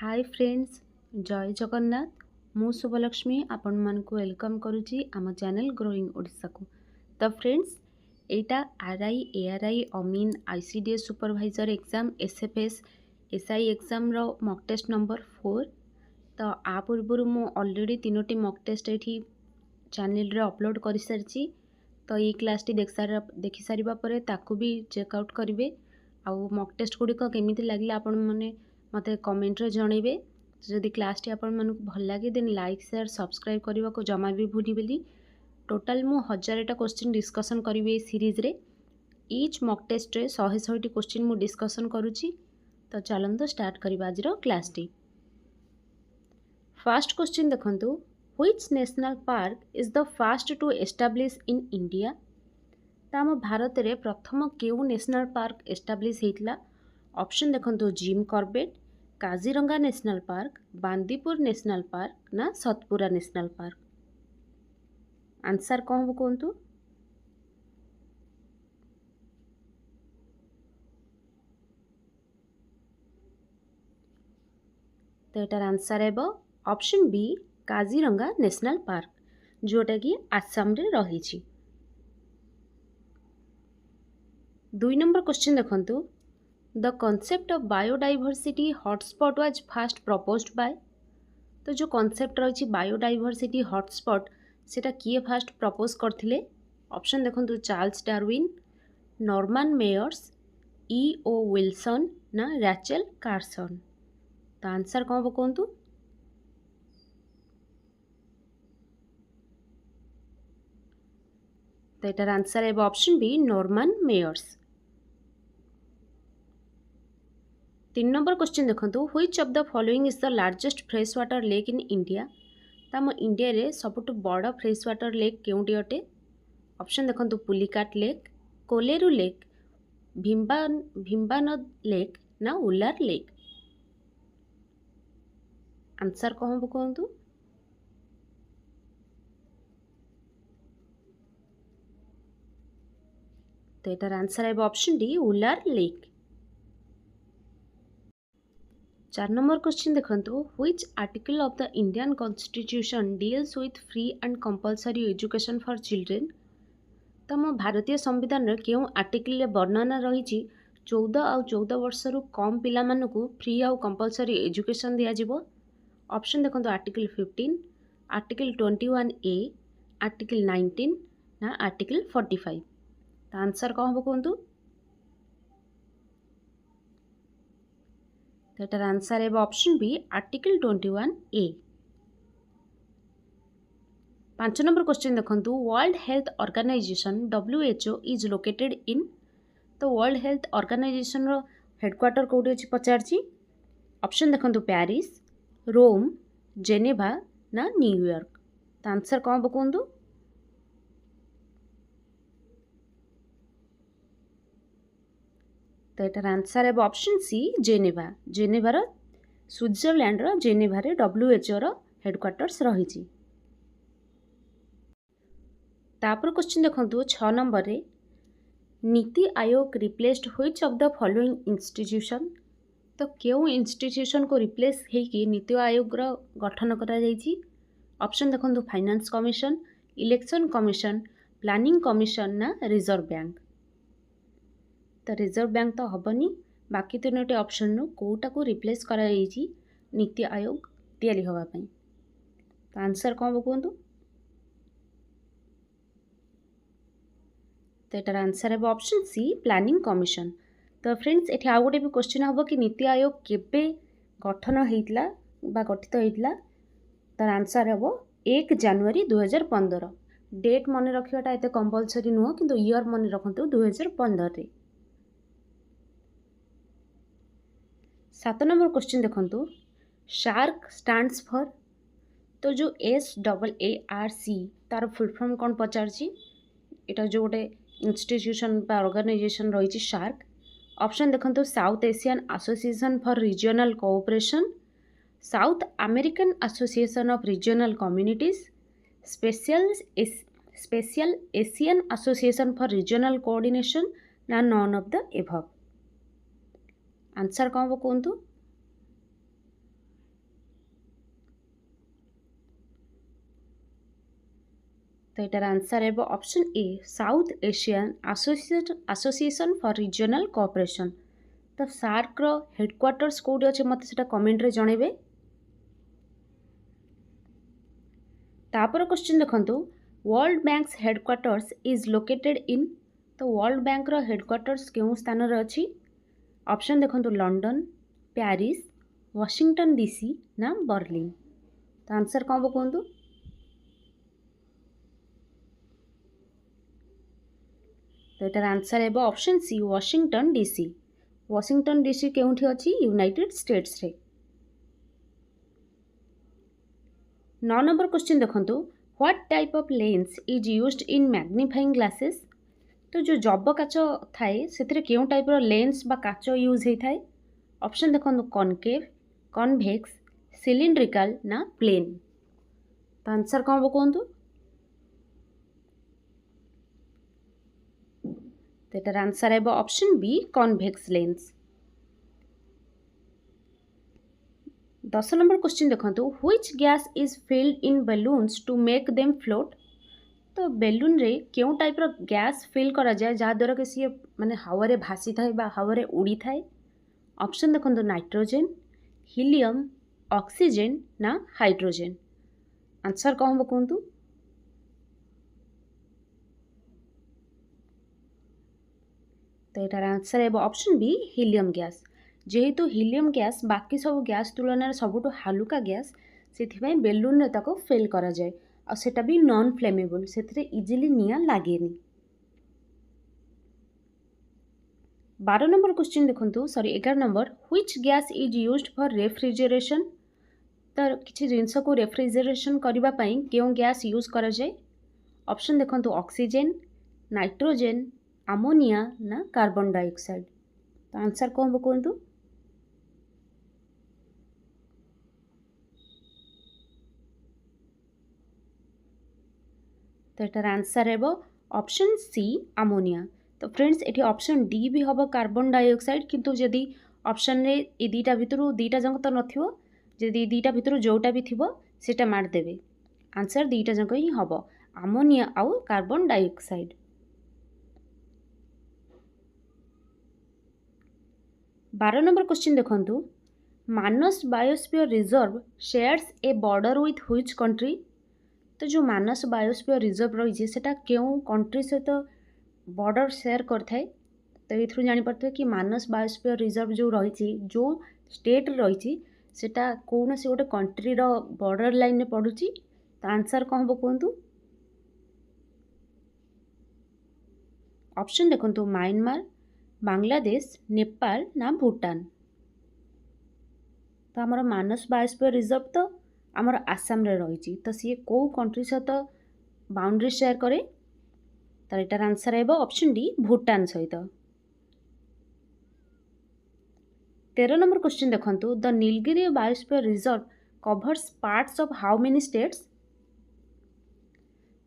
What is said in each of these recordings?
Hi friends, जय जगन्नाथ। मु शुभलक्ष्मी आपण मानक वेलकम करुच्ची आम चैनल ग्रोइंग ओडिशा को। तो फ्रेंड्स, एटा आरआई एआरआई अमीन ICDS supervisor exam SFS SI exam रो मॉक टेस्ट नंबर 4। तो आ पूर्व मु ऑलरेडी 3टी मॉक टेस्ट एठी चैनल रे अपलोड कर सारी। तो ये क्लास टी देखि सारिबा परे ताकू भी चेकआउट करेंगे। आउ मॉक टेस्ट गुड़िक केमिति लागला आपण माने मते कमेंट रे जणेबे। जदि क्लास टी आपण मानक भल लागे देन लाइक शेयर सब्सक्राइब करबा को जमा भी भूलिबेली। टोटल मु 1000टा क्वेश्चन डिस्कशन करिवे सीरीज रे। ईच मॉक टेस्ट रे 100 क्वेश्चन मु डिस्कशन करूची। तो चलंतो स्टार्ट करिबा आज रो क्लास टी। फर्स्ट क्वेश्चन देखंतु, which national park is the first to establish in India. तो आम भारत रे प्रथम केउ नेशनल पार्क एस्टाब्लिश हेतला। ऑप्शन देखंतु, Jim Corbett, Kaziranga national park, Bandipur national park ना सतपुरा नेशनल पार्क। आंसर कौन कहतु। तो यार आंसर है option B, Kaziranga national park, जोटा कि आसाम रे रही। 2 नंबर क्वेश्चन देखंतु, the concept of biodiversity hotspot was first proposed by. तो जो कॉन्सेप्ट रही बायोडाइवर्सिटी हॉटस्पॉट सेटा किए फर्स्ट प्रपोज करथिले। ऑप्शन देखंतु, Charles Darwin, Norman Myers, E O. Wilson ना रैचेल कार्सन। तो आंसर कौन कहतु। तो यार आंसर है option B, Norman Myers. 3 number question देखंतु, which of the following is the largest fresh water lake in India. तो आम इंडिया रे सबुठ बड़ फ्रेश वाटर लेक केउटी अटे। ऑप्शन देखंतु, Pulicat lake, Kolleru lake, भीम्बानद lake ना उलार लेक। आंसर कौन कहतु। तो यार आंसर है ऑप्शन डी, उलार लेक। 4 नंबर क्वेश्चन देखंतु, which article of the Indian constitution deals with free and compulsory education for children. तो आम भारतीय संविधान केउं आर्टिकल वर्णना रही 14 आउ 14 वर्ष रु कम पिला मानकु फ्री आउ कंपलसरी एजुकेशन दिया जिवो। ऑप्शन देखंतु, आर्टिकल 15, आर्टिकल 21A, आर्टिकल 19 ना आर्टिकल 45। तो आंसर कौन हम कहतु। तो यार आंसर है option B, article 21A। 5 number question देखंतु, world health organisation WHO is located in. तो वर्ल्ड हेल्थ ऑर्गेनाइजेशन रो हेडक्वार्टर कोठी अछि पचारछि। ऑप्शन देखंतु, पेरिस, रोम, जेनेवा ना न्यूयॉर्क। तो आंसर कौन कहतु। तो यार आंसर है ऑप्शन सी, जेनेवा। जेनेवा रो स्विट्जरलैंड रो जेनेवा रे WHO रो हेडक्वार्टर्स रही। तापर क्वेश्चन देखंतु 6 नंबर रे, NITI Aayog replaced which of the following institution. तो क्यों इंस्टीट्यूशन को रिप्लेस होकि नीति आयोग रो गठन करा जायछि। ऑप्शन देखंतु, finance commission, election commission, planning commission ना रिजर्व बैंक। तो रिजर्व बैंक तो हबनी, बाकी 3टी ऑप्शन नु कोटा को रिप्लेस करा जायछि नीति आयोग तैयारी होबा पई। तो आंसर कौन कहतु। तो यार आंसर है ऑप्शन सी, प्लानिंग कमिशन। तो फ्रेंड्स, एठी आ गोटे भी क्वेश्चन हम कि नीति आयोग केबे गठन होइतला बा गठित होइतला। तार आंसर है 1 जनवरी 2015। डेट मन रखियाटा एते कंपलसरी नुह, किंतु ईयर मन रखंतु 2015 रे। 7 नंबर क्वेश्चन देखंतु, शार्क स्टैंड्स फॉर। तो जो SAARC तार फुल फॉर्म कौन पचारछि। एटा जो गोटे इंस्टीट्यूशन बा ऑर्गेनाइजेशन रही शार्क। ऑप्शन देखंतु, south Asian association for regional cooperation, south American association of regional communities, special Asian association for regional coordination ना none of the above. Answer कौन कहतु। तो यार आंसर है option A south Asian association for regional cooperation. तो सार्क रो headquarters कोडी अछि मते सेटा कमेंट रे जणेबे। तापर क्वेश्चन देखंतु world banks headquarters is located in. तो वर्ल्ड बैंक रो हेडक्वार्टर्स केउ स्थान रे अछि? ऑप्शन देखंतु लंडन, पेरिस, वाशिंगटन डीसी ना बर्लिन। तो आंसर कौन कहतु? तो यार आंसर है option C Washington DC. Washington DC केउठी अछि? यूनाइटेड स्टेट्स रे। 9 नंबर क्वेश्चन देखंतु what type of lens is used in magnifying glasses. तो जो जब काच थाए से केउ टाइप रो लेंस बा काच यूज होई थाए? ऑप्शन देखंतु कॉनकेव, कॉन्वेक्स, सिलिंड्रिकल ना प्लेन। तो आंसर कौन कहतु? तो यार आंसर है option B convex lens. 10 number question देखंतु which gas is filled in balloons to make them float. तो बेलून रे केउ टाइप रो गैस फिल करा जाए जहाँ द्वारा कि सी माने हवा रे भासी थाए बा हवा रे उड़ी थाए? ऑप्शन देखंतु नाइट्रोजन, हीलियम, ऑक्सीजन ना हाइड्रोजन। आंसर कौन हम कहतु? तो यार आंसर है ऑप्शन बी हीलियम गैस। जेहेतु हीलियम गैस बाकी सब गैस तुलन सबुठ हालुका गैस से बेलून ताको फिल करा जाए और सेटा भी नॉन फ्लेमेबल से इजिली निया लागेनी। 12 नंबर क्वेश्चन देखंतु sorry 11 number which gas is used for refrigeration. तो किसी जिनस को रेफ्रिजरेशन करबा पई केउ गैस यूज करा जाए? ऑप्शन देखंतु ऑक्सीजन, नाइट्रोजन, अमोनिया ना कार्बन डाइऑक्साइड। तो आंसर कौन कहतु? तो यार आंसर है ऑप्शन सी अमोनिया। तो फ्रेंड्स ये ऑप्शन डी भी हम कार्बन डाइऑक्साइड किंतु जदि ऑप्शन रे ए दीटा भितर दीटा जंक तो नथिवो जदि दीटा भितर जोटा भी थिवो सेटा मार देबे। आंसर दीटा जंक ही हम अमोनिया आउ कार्बन डाइऑक्साइड। 12 नंबर क्वेश्चन देखंतु Manas biosphere reserve shares a border with which country. तो जो मानस बायोस्फीयर रिजर्व रही है केउ कंट्री सहित बॉर्डर शेयर करथाए? तो ये जानी पारथि कि मानस बायोस्फीयर रिजर्व जो रही जो स्टेट रही सेटा कौन से गोटे कंट्री रो बॉर्डर लाइन में पड़ुची। तो आंसर कौन हम कहतु? ऑप्शन देखंतु म्यांमार, बांग्लादेश, नेपाल ना भूटान। तो आमर मानस बायोस्फीयर रिजर्व तो आमर आसाम रे रही तो सी को कंट्री सहित बाउंड्री शेयर करे? तो यार आंसर है ऑप्शन डी भूटान सहित। 13 नंबर क्वेश्चन देखंतु the Nilgiri biosphere reserve covers parts of how many states.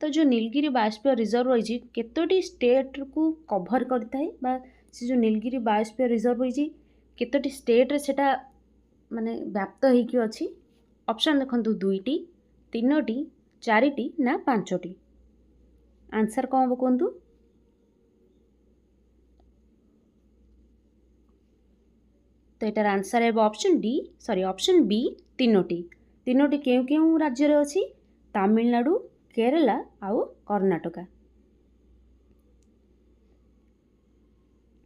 तो जो नीलगिरी बायोस्फीयर रिजर्व रही केतोटी स्टेट को कवर करता है बा से जो नीलगिरी बायोस्फीयर रिजर्व रही केतोटी स्टेट रे सेटा माने व्याप्त होइकी अछि? ऑप्शन देखंतु 2टी, 3टी, 4टी ना 5टी। आंसर कौन हम कहतु? तो यार आंसर है option D sorry option B 3टी। 3टी केउ केउ राज्य रे अछि? तमिलनाडु, केरला आउ कर्नाटक।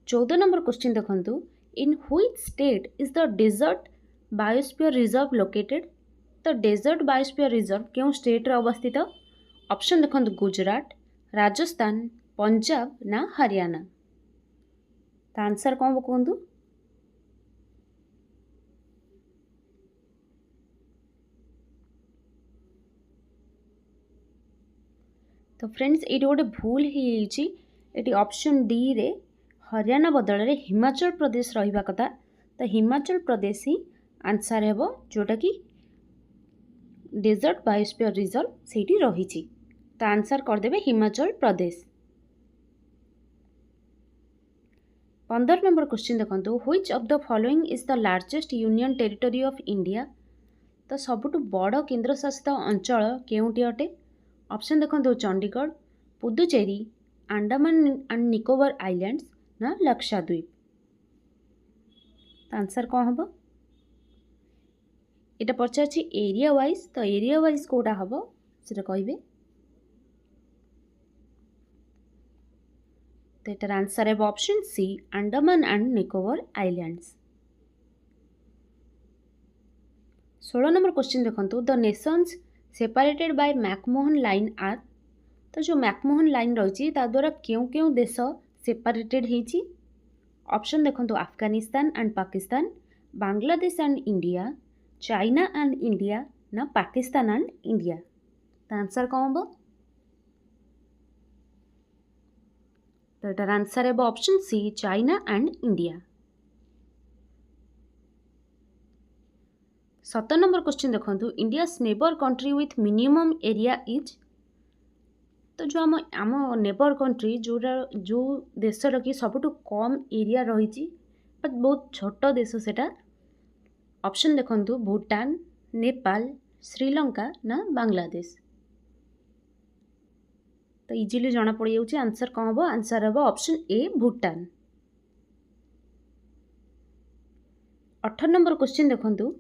14 नंबर क्वेश्चन देखंतु in which state is the desert biosphere reserve located. तो डेजर्ट बायोस्फीयर रिजर्व क्यों स्टेट रे अवस्थित? ऑप्शन देखंतु गुजरात, राजस्थान, पंजाब ना हरियाणा। तो आंसर कौन कहतु? तो फ्रेंड्स ये गोटे भूल ये ऑप्शन डी रे हरियाणा बदल रे हिमाचल प्रदेश रहिबा कथा। तो हिमाचल प्रदेश ही आंसर है जोटा कि डेजर्ट बायोस्फीयर रिजर्व सेठी रही। तो answer करदेवे Himachal Pradesh. 15 number question देखंतु which of the following is the largest union territory of India. तो सबुठ बड़ केंद्र शासित अंचल केउटी अटे? ऑप्शन देखो चंडीगढ़, पुदुचेरी, अंडमान एंड निकोबर आइलैंड्स ना लक्षद्वीप। आंसर कौन हम? यहाँ पचार एरिया वाइज, तो एरिया वाइज कौटा हम से कहे। तो यार आंसर है option C, Andaman and Nicobar islands. 16 number question देखो, the nations separated by McMahon line are. तो जो मैकमोहन लाइन रही द्वारा क्यों क्यों देश सेपरेटेड होती? ऑप्शन देखो Afghanistan and Pakistan, Bangladesh and India, China and India ना पाकिस्तान एंड इंडिया। तो आंसर कौन हम? तो यार आंसर है option C, China and India. 17 number question देखो, India neighbour country with minimum area is. तो जो आम नेबर कंट्री जो देशर कि सबुठु कम एरिया रही बट बहुत छोट देश सेटा। ऑप्शन देखो भूटान, नेपाल, श्रीलंका ना बांग्लादेश। तो इजिली जना पड़ जाऊँ आंसर कौन हम? आंसर हम option A, Bhutan. 18 number question देखो,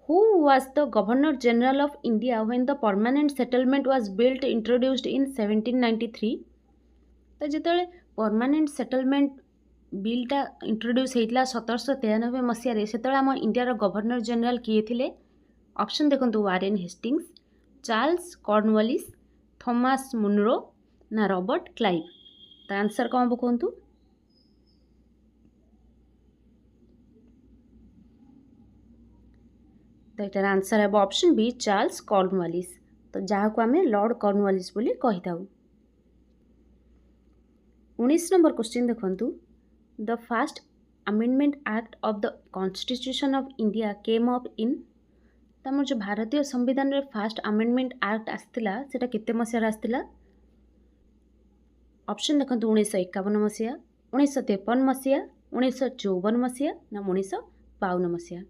who was the governor general of India when the permanent settlement was built introduced in 1793। तो जिते परमानेंट सेटलमेंट बिलटा इंट्रोड्यूस होता 1793 मसीह से आम इंडियार गवर्नर जनरल किए थे? ऑप्शन देखो Warren Hastings, Charles Cornwallis, Thomas Munro ना रॉबर्ट क्लाइव। तो आंसर कौन हम कहतु? तो यार आंसर है ऑप्शन बी, चार्ल्स कॉर्नवालिस। तो जहाँ को आम लॉर्ड कॉर्नवालिस बोली कही था। 19 नंबर क्वेश्चन देखो, the fast amendment act of the constitution of India came up in. तो आम जो भारतीय संविधान रे फास्ट अमेंडमेंट एक्ट आसला सेटा केते मसीहा आसला? ऑप्शन देखो 1951 मसीहा, 1953 मसीहा, 1954 मसीहा ना 1952 मसीहा।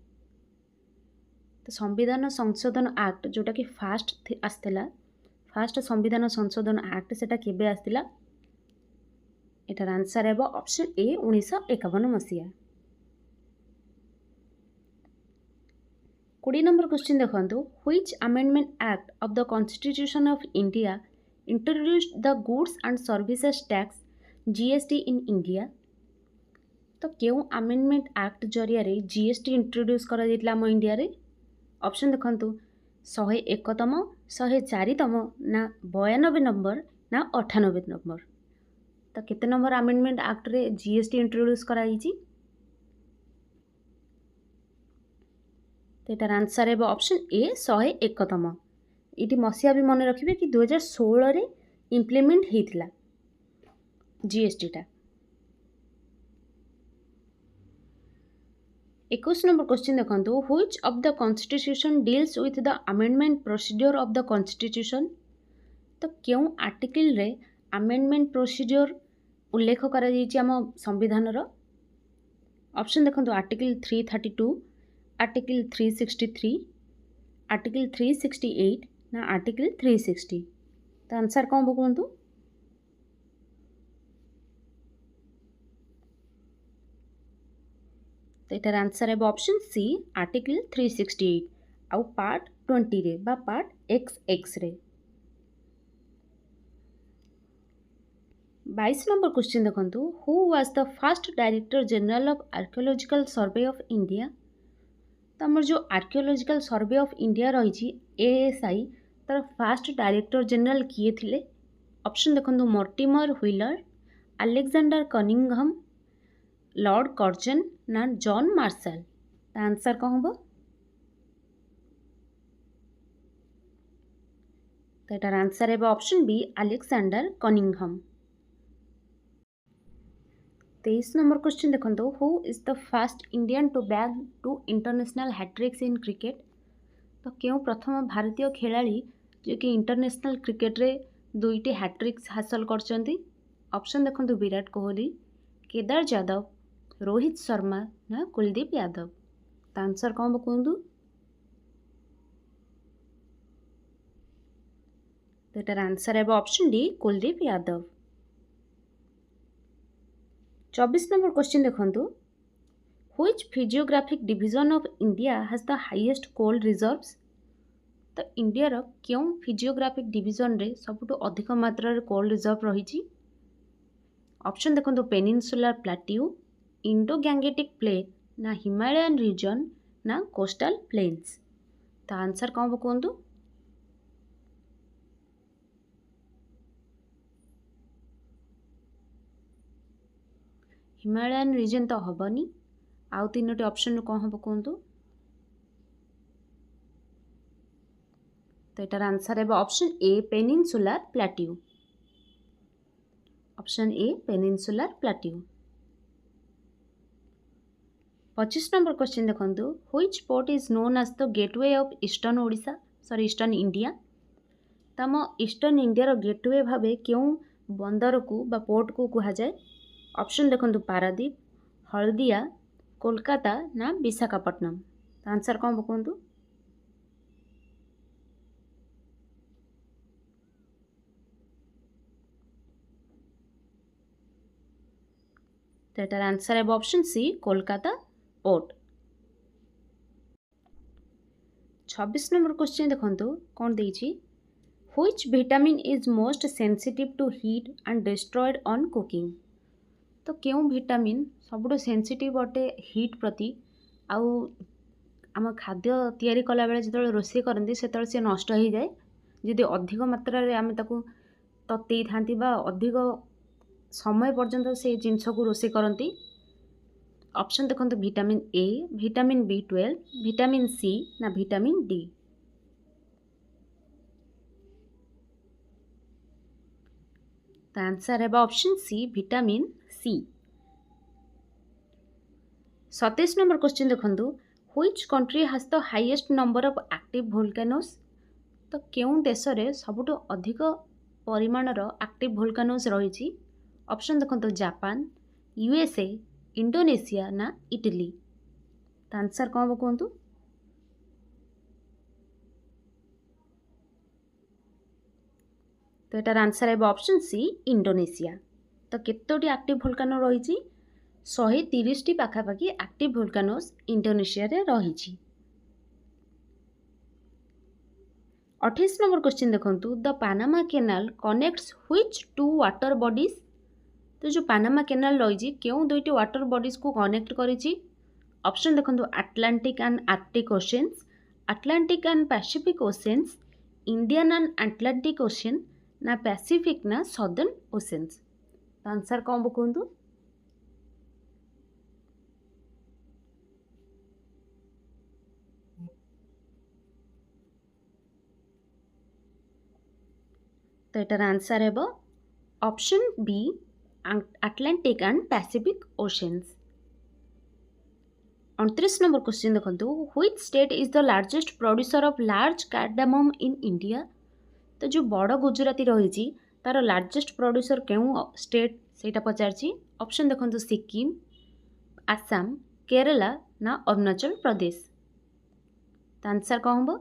तो संविधान संशोधन एक्ट जोटा कि फास्ट आसला, फास्ट संविधान संशोधन एक्ट सेटा केबे आसला? एटार आंसर है ऑप्शन ए, 1951 मसीहा। 20 नंबर क्वेश्चन देखो, which amendment act of the constitution of India introduced the goods and services tax GST in India. तो क्यों अमेंडमेंट एक्ट जरिया जीएसटी इंट्रोड्यूस करा आम इंडिया रे? ऑप्शन देखो 101तम, 104तम ना 92 नंबर ना 98 नंबर। तो केते नंबर अमेंडमेंट एक्ट रे जीएसटी इंट्रोड्यूस कराई? तो यार आंसर है ऑप्शन ए, 101तम। ये मसीहा भी मन रखिए कि 2016 रे इम्प्लीमेंट होता जीएसटी टा। 21 नंबर क्वेश्चन देखो, which of the constitution deals with the amendment procedure of the constitution. तो क्यों आर्टिकल रे अमेंडमेंट प्रोसीजर उल्लेख करा आम संविधान रो? ऑप्शन देखो आर्टिकल 332, आर्टिकल 363, आर्टिकल 368 ना आर्टिकल 360। तो आंसर कौन कहतु? तो यार आंसर है ऑप्शन सी, आर्टिकल 368 आउ पार्ट 20 रे बा पार्ट XX रे। 22 नंबर क्वेश्चन देखो, who was the first director general of archaeological survey of India. तो आम जो आर्कियोलॉजिकल सर्वे ऑफ इंडिया रही ASI तार फास्ट डायरेक्टर जनरल किए थे? ऑप्शन देखो Mortimer Wheeler, Alexander Cunningham, Lord Curzon ना जॉन मार्शल। तो आंसर कौन हम? तो यार आंसर है option B, Alexander Cunningham. 23 number question देखो, who is the first Indian to bag 2 international hat-tricks in cricket. तो क्यों प्रथम भारतीय खिलाड़ी जो कि इंटरनेशनल क्रिकेट रे 2टी हैट्रिक्स हासिल करछंती? ऑप्शन देखो विराट कोहली, केदार जादव, रोहित शर्मा ना कुलदीप यादव। तो आंसर कौन कहतु? तो एटार आंसर है option D Kuldeep Yadav. 24 number question देखंतु which physiographic division of India has the highest coal reserves. तो इंडिया रो क्यों फिजियोग्राफिक डिवीजन रे सबुठु अधिक मात्रा रे कोल रिजर्व रही। ऑप्शन देखंतु peninsular plateau, Indo Gangetic plain ना हिमालयन रीजन ना कोस्टल प्लेन्स। तो आंसर कौन हम कहतु। हिमालयन रीजन तो हेनी, आउ तीनोटी ऑप्शन कौन हम कहतु। तो यार आंसर है option A peninsular plateau. Option A peninsular plateau. 25 number question देखंतु which port is known as the gateway of eastern Odisha sorry eastern India. तो आम ईस्टर्न इंडिया गेटवे भावे क्यों बंदर को बा पोर्ट को कहा जाए। ऑप्शन देखंतु पारादीप, हल्दिया, कोलकाता ना विशाखापट्टनम। तो आंसर कौन कहतु। तो यार आंसर है option C Kolkata port. 26 number question देखंतु कौन देछि which vitamin is most sensitive to heat and destroyed on cooking. तो क्यों विटामिन सबुठ सेंसिटिव अटे हीट प्रति आउ आम खाद्य तैयारी कला बेले जो रोषे करती से सी नष्ट हो जाए जदि अधिक मात्रा आम ताकू ततई था अधिक समय पर्यंत से जिनस को रोषे करती। ऑप्शन देखो vitamin A, vitamin B12, vitamin C ना विटामिन डी। तो आंसर है option C vitamin C. 27 number question देखंतु which country has the highest number of active volcanoes. तो क्यों देश रे सबुठ अधिक परिमाणर एक्टिव वोल्केनोस रही। ऑप्शन देखंतु जापान, यूएसए, इंडोनेशिया ना इटली। तो आंसर कौन कहतु। तो यार आंसर है ऑप्शन सी इंडोनेशिया। तो केतोटी एक्टिव वोल्केनो रही 130 पाखापाखि एक्टिव वोल्केनोस इंडोनेशिया रे रही। 28 नंबर क्वेश्चन देखंतु the Panama canal connects which two water bodies. तो जो पानामा कैनाल रही क्यों दुईटी वाटर बॉडीज को कनेक्ट करिछि। ऑप्शन देखंतु Atlantic and Arctic oceans, Atlantic and Pacific oceans, Indian and Atlantic ocean ना पैसिफिक ना सदर्न ओशेन्स। आंसर कौन कहतु। तो यार आंसर है option B Atlantic and Pacific oceans. 29 number question देखंतु which state is the largest producer of large cardamom in India. तो जो बड़ गुजराती रही तार लार्जेस्ट प्रोड्यूसर क्यों स्टेट सेटा पचारछि। ऑप्शन देखंतु सिक्किम, आसाम, केरला ना अरुणाचल प्रदेश। तो आंसर कौन हम।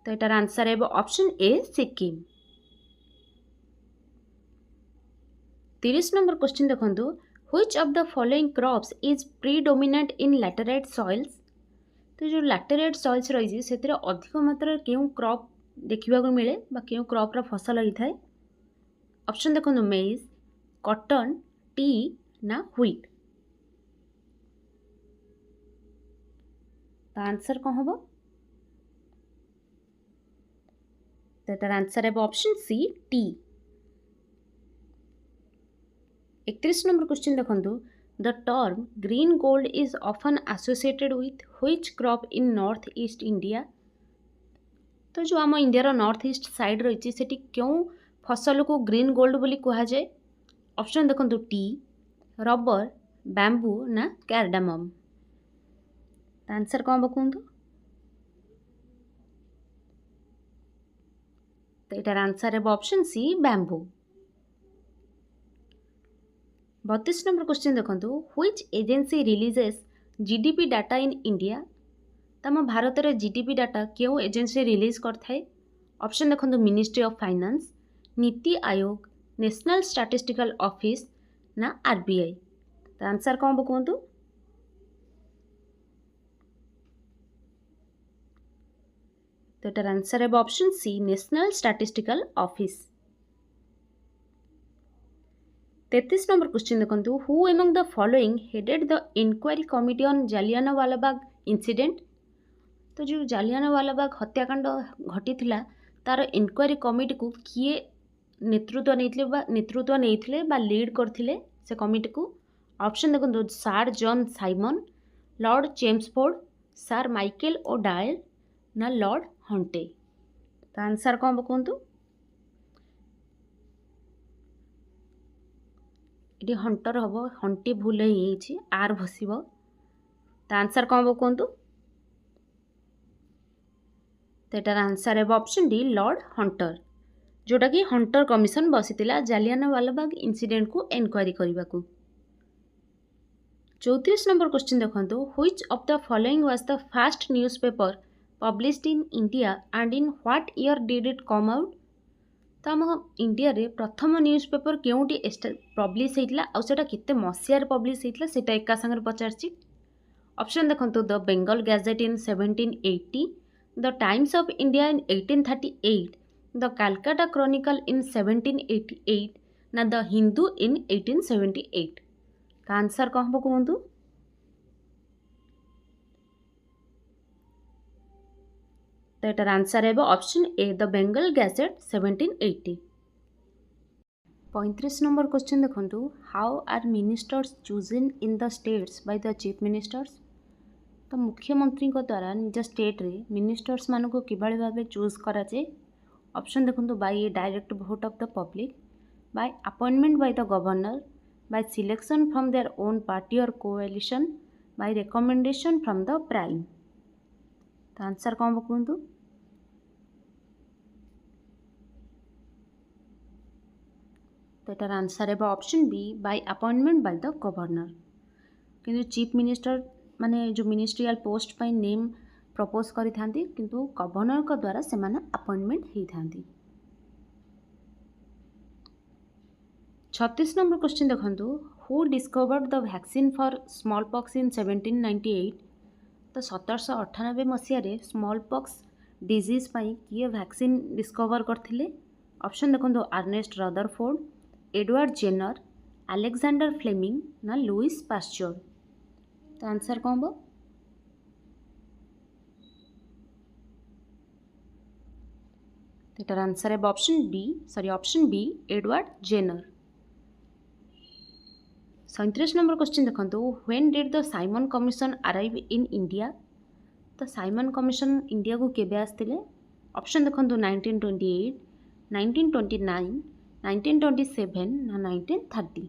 तो यार आंसर है option A Sikkim. 30 number question देखंतु which of the following crops is predominant in laterite soils. तो जो लैटेराइट सॉइल्स रही से अधिक मात्रा क्यों क्रॉप देखा मिले क्यों क्रॉपर फसल होता है। ऑप्शन देखो मेज, कॉटन, टी ना व्हीट। तो आंसर कौन हम। तो यार आंसर है option C tea. 31 number question देखंतु the term green gold is often associated with which crop in north east India. तो जो आम इंडिया नॉर्थ ईस्ट साइड रही सेठी क्यों फसल को ग्रीन गोल्ड बोली कहा जाए। ऑप्शन देखंतु टी, रबर, बैम्बू ना कार्डामम। आंसर कौन कहतु। तो यार आंसर है option C bamboo. 32 number question देखंतु which agency releases GDP data in India. तम भारत रे जीडीपी डाटा क्यों एजेंसी रिलीज करथाए? ऑप्शन देखो ministry of finance, NITI Aayog, national statistical office ना आरबीआई। तो आंसर कौन कहतु? तो एटार आंसर है option C, national statistical office. 33 number question देखो, who among the following headed the inquiry committee on Jallianwala Bagh incident? तो जो जालियानवाला बाग हत्याकांड घटी तार इंक्वायरी कमिटी को किए नेतृत्व नहीं लीड करथिले से कमिटी को? ऑप्शन देखो, सार जॉन साइमन, लॉर्ड चेम्सफोर्ड, सार माइकेल ओ डायल ना लॉर्ड हंटे। तो आंसर कौन कहतु? ये हंटर हम, हंटी भूल ही आर बसब। तो आंसर कौन कहतु? तो यार आंसर है ऑप्शन डी, लॉर्ड हंटर, जोटा कि हंटर कमिशन बसीला जालियानवाला बाग इनसीडेंट को एनक्वायरी करने को। 34 नंबर क्वेश्चन देखो, which of the following was the first newspaper published in India and in what year did it come out? तो आम इंडिया रे प्रथम न्यूज़पेपर केउटी पब्लिश होता और सेटा केते मसीहार पब्लिश होता सेटा एका संगे पचारछि। ऑप्शन देखो, the Bengal Gazette in 1780, the Times of India in 1838, the Calcutta Chronicle in 1788 ना द हिंदू इन 1878। तो आंसर कौन हम कहतु? तो यार आंसर है option A, the Bengal Gazette 1780। 35 number question देखो, how are ministers chosen in the states by the chief ministers? तो मुख्यमंत्री द्वारा निज स्टेट रे मिनिस्टर्स मानक किभଳି भाव चूज कराए? ऑप्शन देखो, by direct vote of the public, by appointment by the governor, by selection from their own party or coalition, by recommendation from the prime. तो आंसर कौन कहतु? तो यार आंसर है option B, by appointment by the governor. किंतु chief minister माने जो ministerial post पाई नेम प्रपोज करि थांती, किंतु गवर्नर को द्वारा से माने अपॉइंटमेंट ही थांती। 36 नंबर क्वेश्चन देखो, who discovered the vaccine for small in 1798? तो 1798 मसीह स्मॉल पॉक्स डिजीज पाई किए वैक्सीन डिस्कवर करथिले? ऑप्शन देखो, Ernest Rutherford, Edward Jenner, Alexander Fleming ना लुइस पास्चर। तो आंसर कौन हम? तो आंसर है option B, Edward Jenner. 37 number question देखो, when did the Simon Commission arrive in India? तो साइमन कमिशन इंडिया को केबे आसथिले? ऑप्शन देखो, 1928, 1929, 1927 ना 1930।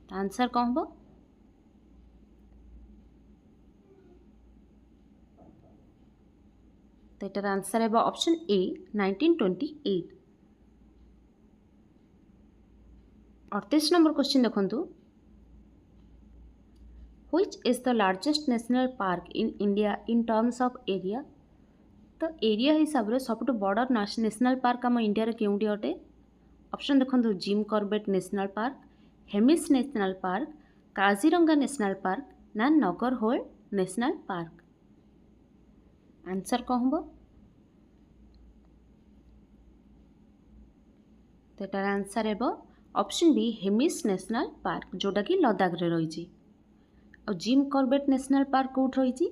तो आंसर कौन हम? तो यार आंसर है ऑप्शन ए, 1928। 38 नंबर क्वेश्चन देखो, which is the largest national park in India in terms of area? तो एरिया हिसाब से सबुठ बड़ नेशनल पार्क आम इंडिया रे केउंटी अटे? ऑप्शन देखो, gym Corbett national park, Hemis national park, Kaziranga national park ना नगरहोल नेशनल पार्क। आंसर कौन हम? तो यार आंसर है option B, Hemis national park, जोटा कि लद्दाख रे रही। और जिम कॉर्बेट नेशनल पार्क कौट रही?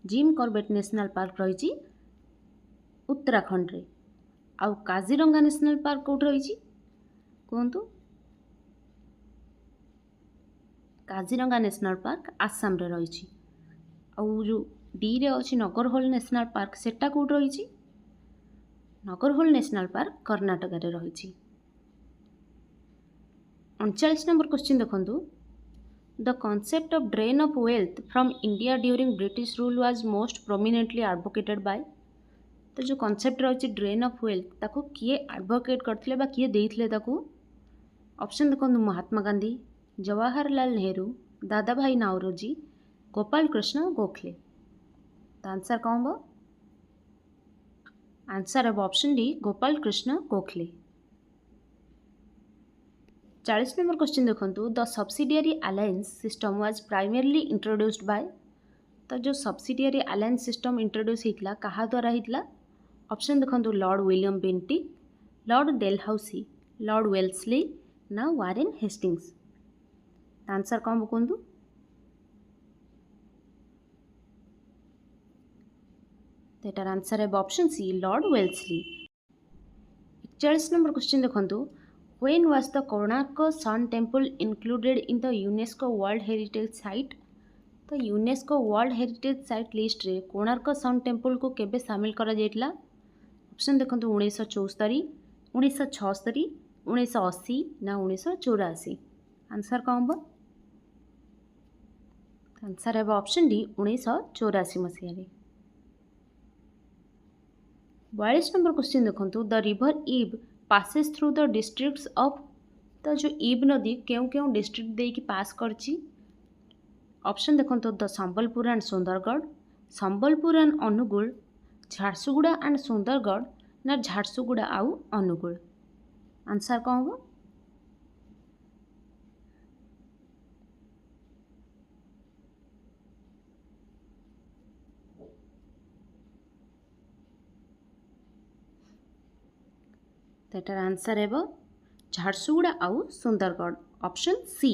जिम कॉर्बेट नेशनल पार्क रही उत्तराखंड रे। आउ काजीरंगा नेशनल पार्क कौट रही कहतु? काजीरंगा नेशनल पार्क आसाम रे रही। आउ जो डी रे अच्छी नगरहोल नेशनल पार्क सेटा कौट रही? नगरहोल नेशनल पार्क कर्नाटक रे रही। 39 नंबर क्वेश्चन देखो, the concept of drain of wealth from India during British rule was most prominently advocated by? तो जो कॉन्सेप्ट रही ड्रेन ऑफ वेल्थ ताको किए एडवोकेट करथिले बा किए देइथिले ताको? ऑप्शन देखो, महात्मा गांधी, जवाहरलाल नेहरू, दादा भाई नावरोजी, गोपाल कृष्ण गोखले। तो आंसर कौन हो? आंसर अब option D Gopal Krishna Gokhale. 40 number question देखो, the subsidiary alliance system was primarily introduced by. तो जो सब्सिडियरी अलायंस सिस्टम इंट्रोड्यूस होता क्या द्वारा होता? ऑप्शन देखो, Lord William Bentinck, Lord Dalhousie, Lord Wellesley ना वारेन हेस्टिंग्स। आंसर कौन कहतु? तेटार आंसर है option C Lord Wellesley. 41 number question देखो, when was the Konark sun temple included in the UNESCO world heritage site. तो UNESCO world heritage site list रे Konark sun temple को केबे शामिल करा जायतिला? ऑप्शन देखो, 1974, 1976, 1980 ना 1984। आंसर कौन हम? आंसर है ऑप्शन डी 1984 मसीह। 42 नंबर क्वेश्चन देखो, द रिवर इब passes through the districts of. तो जो इब नदी क्यों क्यों डिस्ट्रिक्ट देकी पास करची? ऑप्शन देखो, the Sambalpur and Sundargarh, Sambalpur and Anugul, Jharsuguda and Sundargarh ना झारसुगुड़ा आउ अनुगुल। आंसर कौन हम? तेटार आंसर है झारसुगुड़ा आउ सुंदरगढ़, ऑप्शन सी।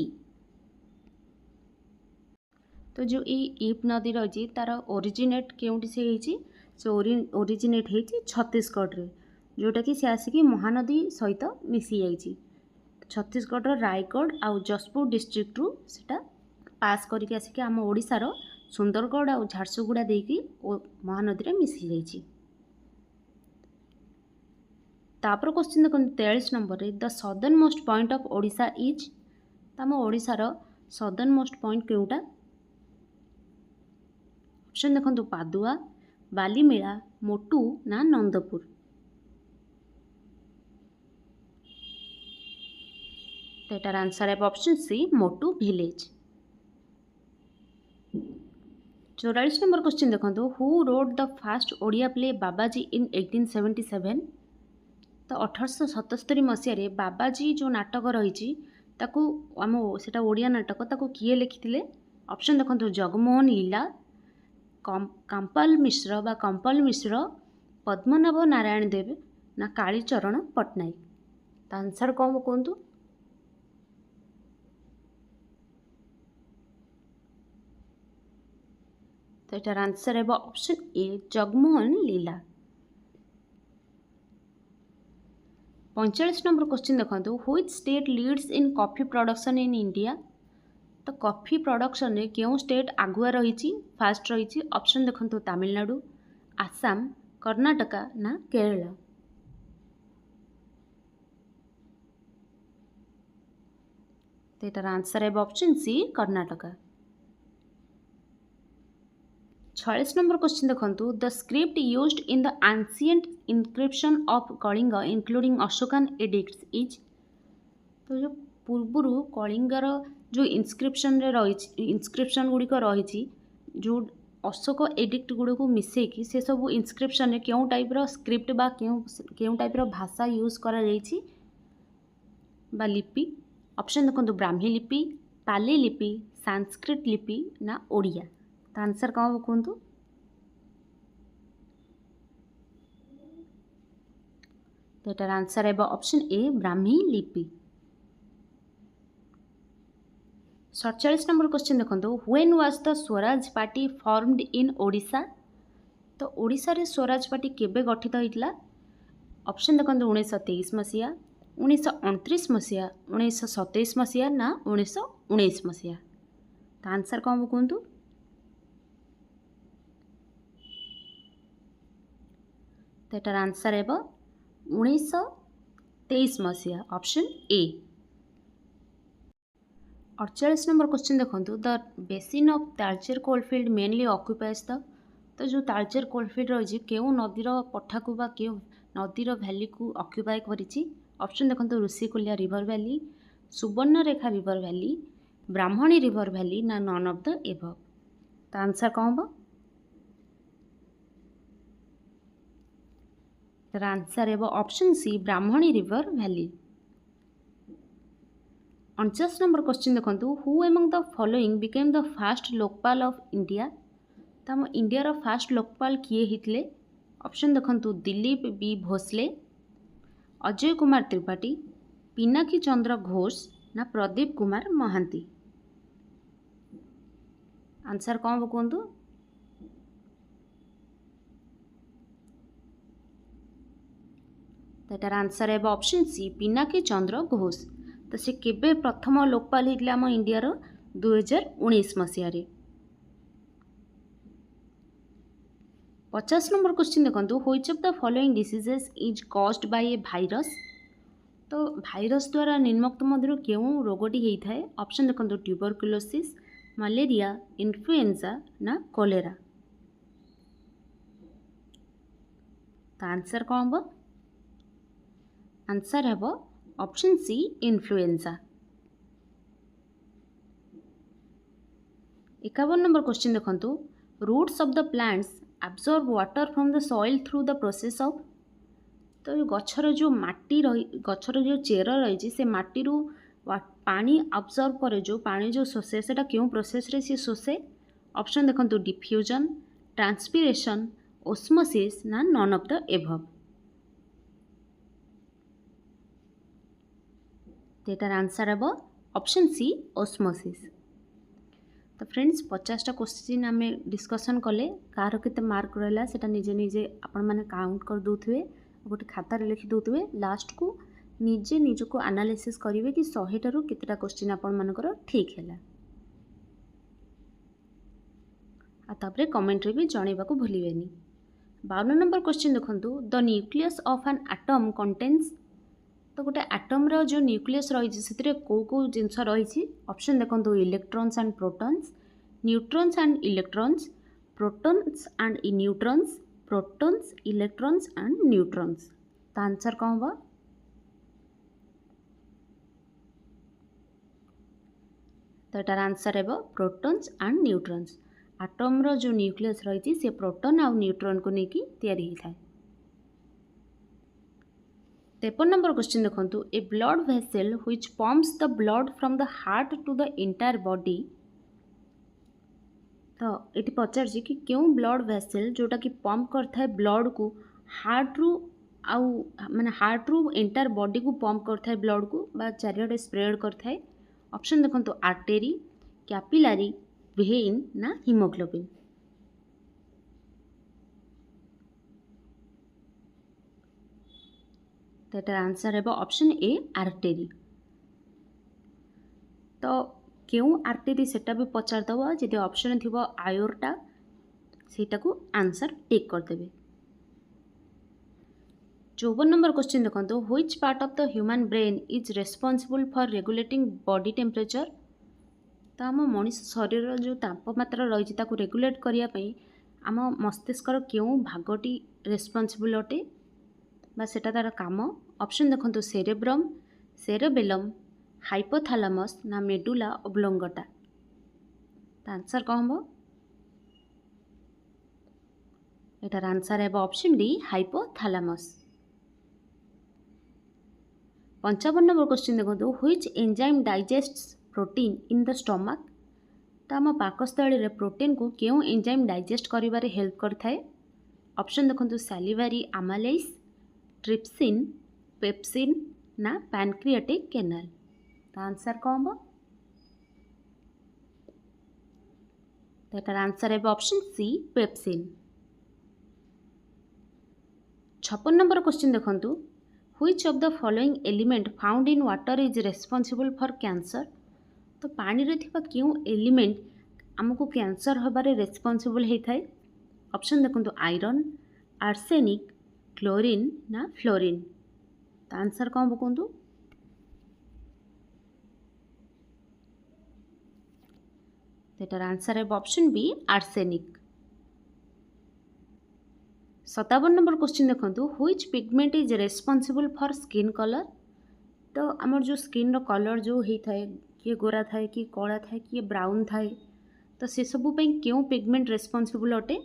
तो जो ये इब नदी रही तार ओरिजिनेट केउंटी से होती? से ओरिजिनेट होती छत्तीसगढ़ रे, जोटा कि से आसिक महानदी सहित मिसी जाइए। छत्तीसगढ़ रायगढ़ आउ जशपुर डिस्ट्रिक्ट रु सेटा पास करके आसिक आम ओडिशार सुंदरगढ़ आउ झारसुगुड़ा देकी महानदी में मिसी जाइए। तापर क्वेश्चन देखो, 43 नंबर रे the southern most point of Odisha is. आम ओडिशार सदर्न मोस्ट पॉइंट केउटा? ऑप्शन देखो, पादुआ, बालीमेला, मोटू ना नंदपुर। तेटार आंसर है ऑप्शन सी मोटू विलेज। 44 नंबर क्वेश्चन देखो, who wrote the fast Odia play बाबाजी इन 1877। तो 1877 मसीह बाबाजी जो नाटक रही आम सेटा ओडिया नाटक ताको किए लिखिथिले? ऑप्शन देखो, जगमोहन लीला, कंपाल मिश्र बा कंपाल मिश्र, पद्मनाभ नारायण देव ना कालीचरण पट्टनायक। तो आंसर कौन कहतु? तो यार आंसर है ऑप्शन ए जगमोहन लीला। 45 नंबर क्वेश्चन देखो, which state leads in coffee production in India. तो कॉफी प्रोडक्शन रे क्यों स्टेट आगुआ रही? फास्ट रही? ऑप्शन देखो, तमिलनाडु, आसाम, कर्नाटका ना केरला। तो यार आंसर है option C Karnataka. 46 number question देखो, the script used in the ancient inscription of Kalinga including Ashokan edicts is. तो जो पूर्व कलिंगर जो इनस्क्रिप्शन रही इनस्क्रिप्शन गुड़िक रही जो अशोक एडिक्ट गुड़ को मिसेकी से सब इनस्क्रिप्शन रे क्यों टाइप्र स्क्रिप्ट बा क्यों टाइप्र भाषा यूज करा जाइछि बा लिपि। ऑप्शन देखो, ब्राह्मी लिपि, पाली लिपि, संस्कृत लिपि ना ओडिया। तो आंसर कौन कहतु? तो यार आंसर है ऑप्शन ए ब्राह्मी लिपि। 47 नंबर क्वेश्चन देखो, when was the Swaraj party formed in Odisha. तो ओडिशा रे स्वराज पार्टी केबे गठित होइतला? ऑप्शन देखो, 1923 मसीहा, 1929 मसीहा, 1927 मसीहा ना 1919 मसीहा। तो आंसर कौन कहतु? तो यार आंसर है 1923 मसीहा, ऑप्शन ए। 48 नंबर क्वेश्चन देखो, the basin of Talcher coalfield mainly occupies the. तो जो तालचेर कोलफिल्ड रही क्यों नदीर पठाकू बा क्यों नदीर भैली को ऑक्युपाई करिछि? ऑप्शन देखो, Rushikulya river valley, Subarnarekha river valley, Brahmani river valley ना नन ऑफ द एबव। तो आंसर कौन हम? तर आंसर है option C Brahmani river valley. 49 number question देखो who among the following became the first Lokpal of India. तो आम इंडिया फास्ट लोकपाल किए होते? ऑप्शन देखो दिलीप बी भोसले, अजय कुमार त्रिपाठी, पिनाकी चंद्र घोष ना प्रदीप कुमार महांती। आंसर कौन कहतु? तार आंसर है ऑप्शन सी पिनाकी चंद्र घोष। तो से केबे प्रथम लोकपाल होते आम इंडिया 2019 मसीह। 50 नंबर क्वेश्चन देखो which of the following diseases is caused by a virus. तो भाइरस द्वारा निम्नोक्त मध्य क्यों रोगटी होता है? ऑप्शन देखो ट्यूबरकुलोसिस, मलेरिया, इन्फ्लुएंजा ना कोलेरा। तो आंसर कौन हम? आंसर है option C influenza. 51 number question देखो roots of the plants absorb water from the soil through the process of. तो गछर जो माटी रही गछर जो चेर रही से माटी रू पानी अब्जॉर्ब करे जो पानी जो शोषे से क्यों प्रोसेस रे सी शोषे? ऑप्शन देखो डिफ्यूजन, ट्रांसपिरेशन, ओस्मोसिस ना नॉन ऑफ द एभव। तेटार आंसर है ऑप्शन सी ओस्मोसिस। तो फ्रेंड्स 50टा क्वेश्चन आम डिस्कसन कले कार के मार्क रहा से निजे निजे आपण मैंने काउंट कर दूथे गोटे खातार लिखि दूथे लास्ट को निजे निजको एनालिसिस करेंगे कि 100 केतेटा क्वेश्चन आपण मानकर ठीक है। तापरे कमेंट रे भी जनइबा को भूलिबेनी। 52 नंबर क्वेश्चन देखंतु the nucleus of an atom contains. तो गोटे एटम रो जो न्यूक्लियस रही से कौ जिनस रही? ऑप्शन देखो electrons and protons, neutrons and electrons, protons and neutrons, protons electrons and neutrons. तो आंसर कौन हम? तो यार आंसर है प्रोटॉन्स एंड न्यूट्रॉन्स। एटम रो जो न्यूक्लियस रही से प्रोटॉन और न्यूट्रॉन को लेकिन तैयारी होता है। 53 नंबर क्वेश्चन देखो a blood vessel which pumps the blood from the heart to the entire body. तो ये पचार कि क्यों ब्लड वेसल जोटा कि पंप करता ब्लड को हार्ट रू आउ माने हार्ट रू एंटायर बॉडी को पंप करता है ब्लड को बा चारिआडे स्प्रेड करता है। ऑप्शन देखो आर्टेरी, कैपिलारी, वेन ना हिमोग्लोबिन। तो यार आंसर है ऑप्शन ए आर्टेरी। तो क्यों आर्टेरी सेटा भी पचारदेव जदि ऑप्शन थी आयोर्टा सेटा को आंसर टिक करदेवे। 54 नंबर क्वेश्चन देखो which part of the human brain is responsible for regulating body temperature. तो आम मनीष शरीर जो तापमात्रा रही रेगुलेट करने आम मस्तिष्कर क्यों भागटी रेस्पॉन्सिबल अटे बा सेटा तार काम? ऑप्शन देखो सेरेब्रम, सेरेबेलम, हाइपोथैलेमस ना मेडुला ओब्लोंगटा। तो आंसर कौन हम? एटार आंसर है option D hypothalamus. 55 number question देखो which enzyme digests protein in the stomach. तो आम पाकस्थली रे प्रोटीन को क्यों एंजाइम डाइजेस्ट करिबारे हेल्प करता है? ऑप्शन देखो सैलिवरी आमालेस, ट्रिप्सिन, पेप्सिन ना पैनक्रियाटिक कैनाल। तो आंसर कौन हम? तो यार आंसर है option C pepsin. 56 number question देखो which of the following element found in water is responsible for cancer. तो पानी रे थिबा क्यों एलिमेंट आमको कैंसर होबारे रेस्पॉन्सिबल होता है? ऑप्शन देखो आयरन, आर्सेनिक, क्लोरीन ना फ्लोरीन। तो आंसर कौन हम कहतु? तो आंसर है option B arsenic. 57 number question देखो which pigment is responsible for skin colour. तो आमर जो स्किन रो कलर जो होता है किए गोरा थाए कि कला थाए कि ब्राउन थाए तो से सबू क्यों पिगमेंट रेस्पॉन्सिबल अटे?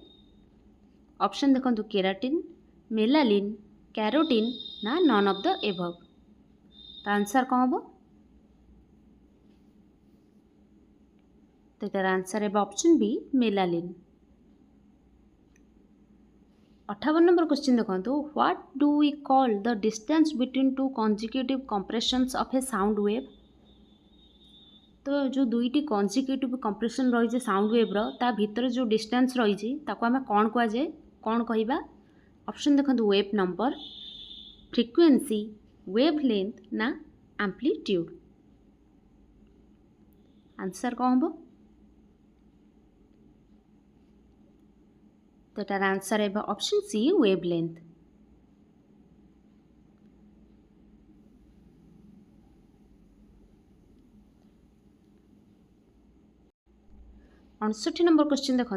ऑप्शन देखो केराटिन, मेलानिन, कैरोटीन ना नन ऑफ द एबव। तो आंसर कौन हम? तो यार आंसर है option B melanin. 58 number question देखो, what do we call the distance between two consecutive compressions of a sound wave. तो जो दुईटी कॉन्जिक्यूटिव कंप्रेशन रही साउंड वेव्र ता भितर जो डिस्टेंस रही आम कौन कहुए कौन कहवा? ऑप्शन देखो, wave number, frequency, wavelength ना एम्पलीट्यूड। आंसर कौन हम? तो यार आंसर है ऑप्शन सी वेव लेंथ। अड़सठ नंबर क्वेश्चन देखो,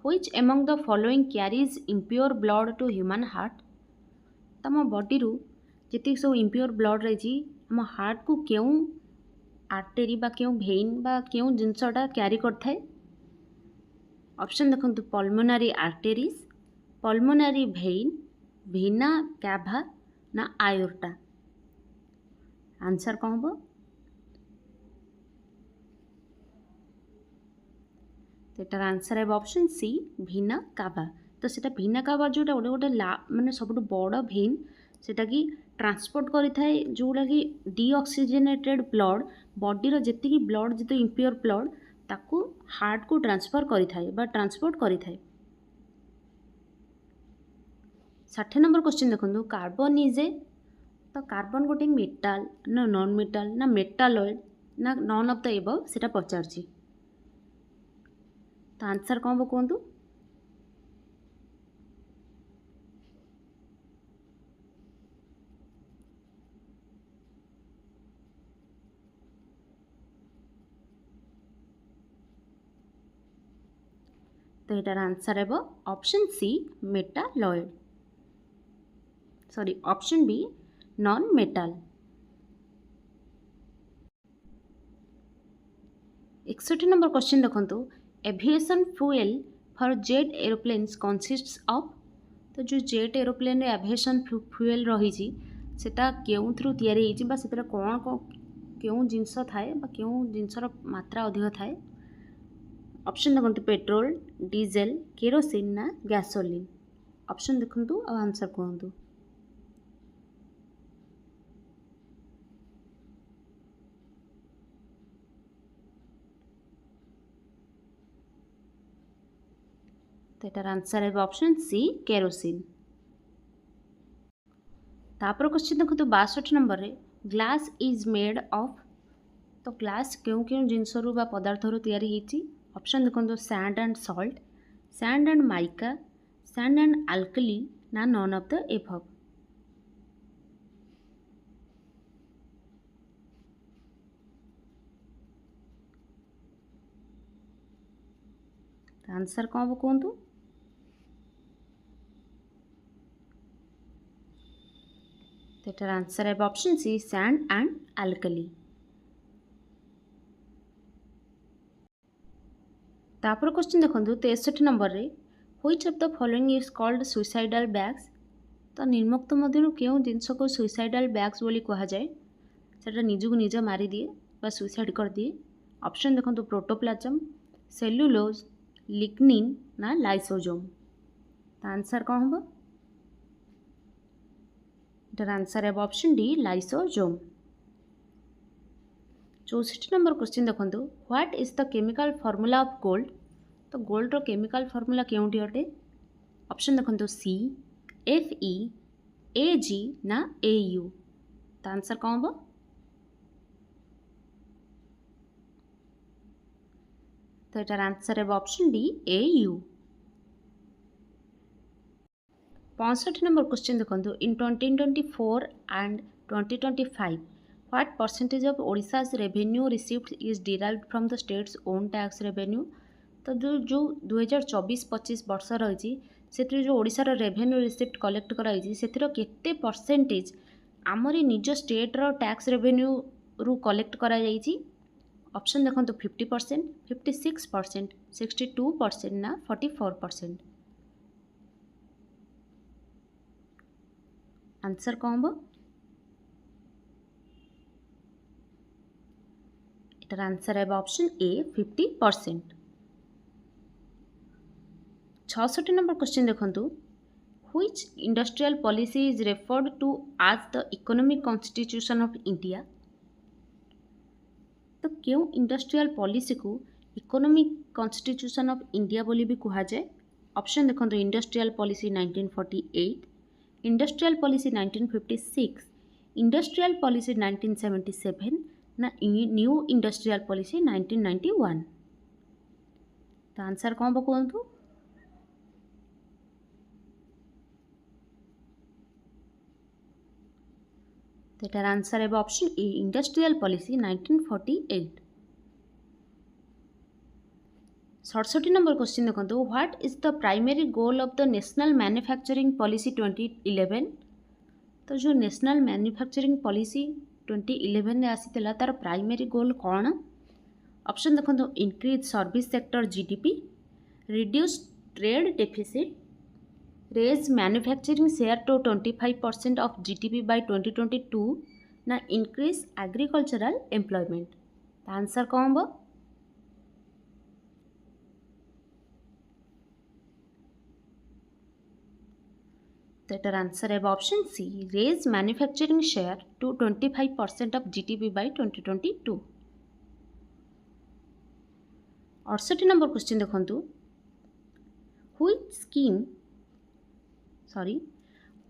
which among the following carries impure blood to human heart. तम बॉडी रू जी सब इम्प्योर ब्लड रही आम हार्ट को क्यों आर्टेरी बा क्यों भेन बा क्यों जिनसटा क्यारी करथाए? ऑप्शन देखो, पल्मोनारी आर्टेरीज, पल्मोनारी भेन, भेना कैवा ना आयोर्टा। आंसर कौन हम? तो यार आंसर है ऑप्शन सी भेना कावा। तो सेटा भेना कावा जोटा गोटे गोटे माने सब बड़ भेन सेटा कि ट्रांसपोर्ट करिथाए जोटा कि डीऑक्सीजनेटेड ब्लड बॉडीर जी ब्लड जी इम्प्योर ब्लड ताकू हार्ट को ट्रांसफर करिथाए बा ट्रांसपोर्ट करिथाए। 60 नंबर क्वेश्चन देखो, कार्बन इज ए। तो कार्बन गोटे मेटाल ना नॉन मेटाल ना मेटालॉइड ना नन ऑफ द एबव सेटा पचारछि। तो आंसर कौन हम कहतु? तो यार आंसर है option C metalloid, sorry option B non metal. 61 number question देखो, aviation fuel for jet aeroplanes consists of. तो जो जेट एरोप्लेन एविएशन फ्यूएल रही सेटा केउथ्रु तैयारी होइछि बा सेतरा कोन को केउ जिंस थाए बा केउ जिंसर मात्रा अधिक थाए? ऑप्शन देखो, पेट्रोल, डीजेल, केरोसिन ना गैसोलीन। ऑप्शन देखु और आंसर कहतु। तो यार आंसर है ऑप्शन सी केरोसिन। तापर क्वेश्चन देखो, 62 नंबर रे ग्लास इज मेड ऑफ। तो ग्लास क्यों क्यों जिनस बा पदार्थ तैयारी होती? ऑप्शन देखो, sand and salt, sand and mica, sand and alkali ना none of the above. Answer कौन हम कहतु? तो यार आंसर है option C sand and alkali. तापर क्वेश्चन देखो, 63 नंबर रे which of the following is called suicidal bags. तो निर्मुक्त मध्य क्यों जिनस को सुइसाइडल बैग्स बोली कहा जाए? सेटा निजको निज मारी दिए बा सुइसाइड कर दिए। ऑप्शन देखो, प्रोटोप्लाज्म, सेलुलोज, लिग्निन ना लाइसोजोम। तो आंसर कौन हम? इधर आंसर है option D lysosome. 64 number question देखो, what is the chemical formula of gold. तो गोल्ड रो केमिकल फॉर्मूला केउंटी अटे? ऑप्शन देखो, सी, एफ ई, ए जी ना ए यू। तो आंसर कौन हम? तो यार आंसर है option D A you. 65 number question देखो, इन 2024 and 2025 what percentage of Odisha's revenue received is derived from the states own tax revenue. तो जो 2024-25 वर्ष रही से जो ओडिशार रेवेन्यू रिसीव्ड कलेक्ट कराई से केते परसेंटेज आमरी निज स्टेट्र टैक्स रेवेन्यू रू कलेक्ट करा जाइछि? ऑप्शन देखो, 50%, 56%, 62% ना 44%। आंसर कौन हम एटार आंसर है ऑप्शन ए 50%। 66 नंबर क्वेश्चन देखंतु which industrial policy is referred to as the economic constitution of India. तो क्यों इंडस्ट्रियल पॉलिसी को इकोनॉमिक कॉन्स्टिट्यूशन ऑफ इंडिया बोली भी कहा जाए। ऑप्शन देखंतु industrial policy 1948, industrial policy 1956, industrial policy 1977 ना न्यू इंडस्ट्रियल पॉलिसी 1991। तो आंसर कौन कहतु एटार आंसर है option A industrial policy 1948। 67 number question देखो what is the primary goal of the national manufacturing policy 2011। तो जो नेशनल मैन्युफैक्चरिंग पॉलिसी 2011 में आसी तार प्राइमरी गोल कौन। ऑप्शन देखो increase service sector GDP, reduce trade deficit, raise manufacturing share to 25% of GDP by 2022 ना increase agricultural employment. Answer कौन हम तो एटार आंसर है option C raise manufacturing share to 25% of GDP by 2022। 68 number question देखंतु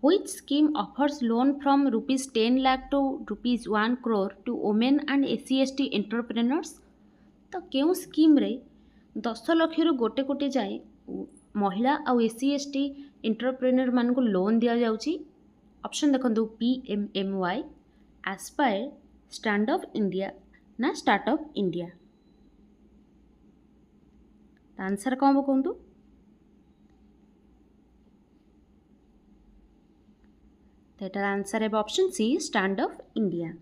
which scheme offers loan from rupees 10 lakh to rupees 1 crore to women and SC/ST entrepreneurs। तो क्यों scheme रे 10 लाख रु गोटे कोटी जाए महिला आउ SC/ST एंटरप्रेन्योर मान को लोन दिया जाउची। ऑप्शन देखंतु PMMY, aspire, stand up India ना स्टार्टअप इंडिया। आंसर कौन कहतु एटार आंसर है option C stand up India.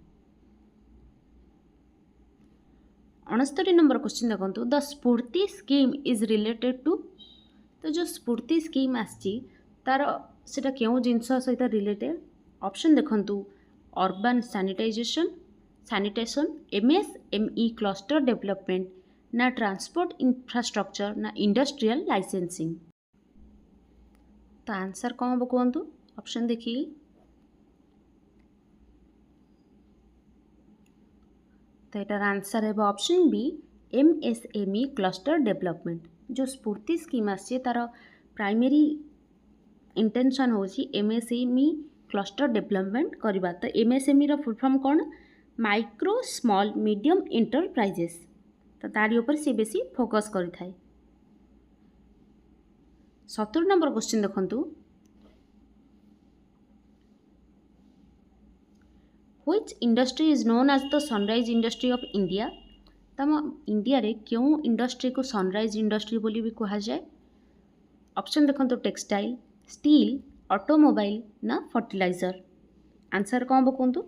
69 number question देखो the SFURTI scheme is related to. तो जो स्फूर्ति स्कीम आसी तार सेटा क्यों जिनस सहित रिलेटेड। ऑप्शन देखंतु urban sanitation, MSME cluster development ना ट्रांसपोर्ट इंफ्रास्ट्रक्चर ना इंडस्ट्रियल लाइसेंसिंग। तो आंसर कौन हम कहतु ऑप्शन देखिए तो एटार आंसर है option B MSME cluster development. जो स्फूर्ति स्कीम आसी तार प्राइमरी इंटेंशन होची MSME क्लस्टर डेवलपमेंट करवा। तो MSME रो फुल फॉर्म कौन माइक्रो स्मॉल मीडियम एंटरप्राइजेस। तो तारी ऊपर से बेसी फोकस करिथाय। 70 नंबर क्वेश्चन देखंतु Which industry is known as the sunrise industry of India। तम इंडिया रे क्यों इंडस्ट्री को सनराइज इंडस्ट्री बोली भी कहा जाए। ऑप्शन देखंतु टेक्सटाइल, स्टील, ऑटोमोबाइल ना फर्टिलाइजर। आंसर कौन कहतु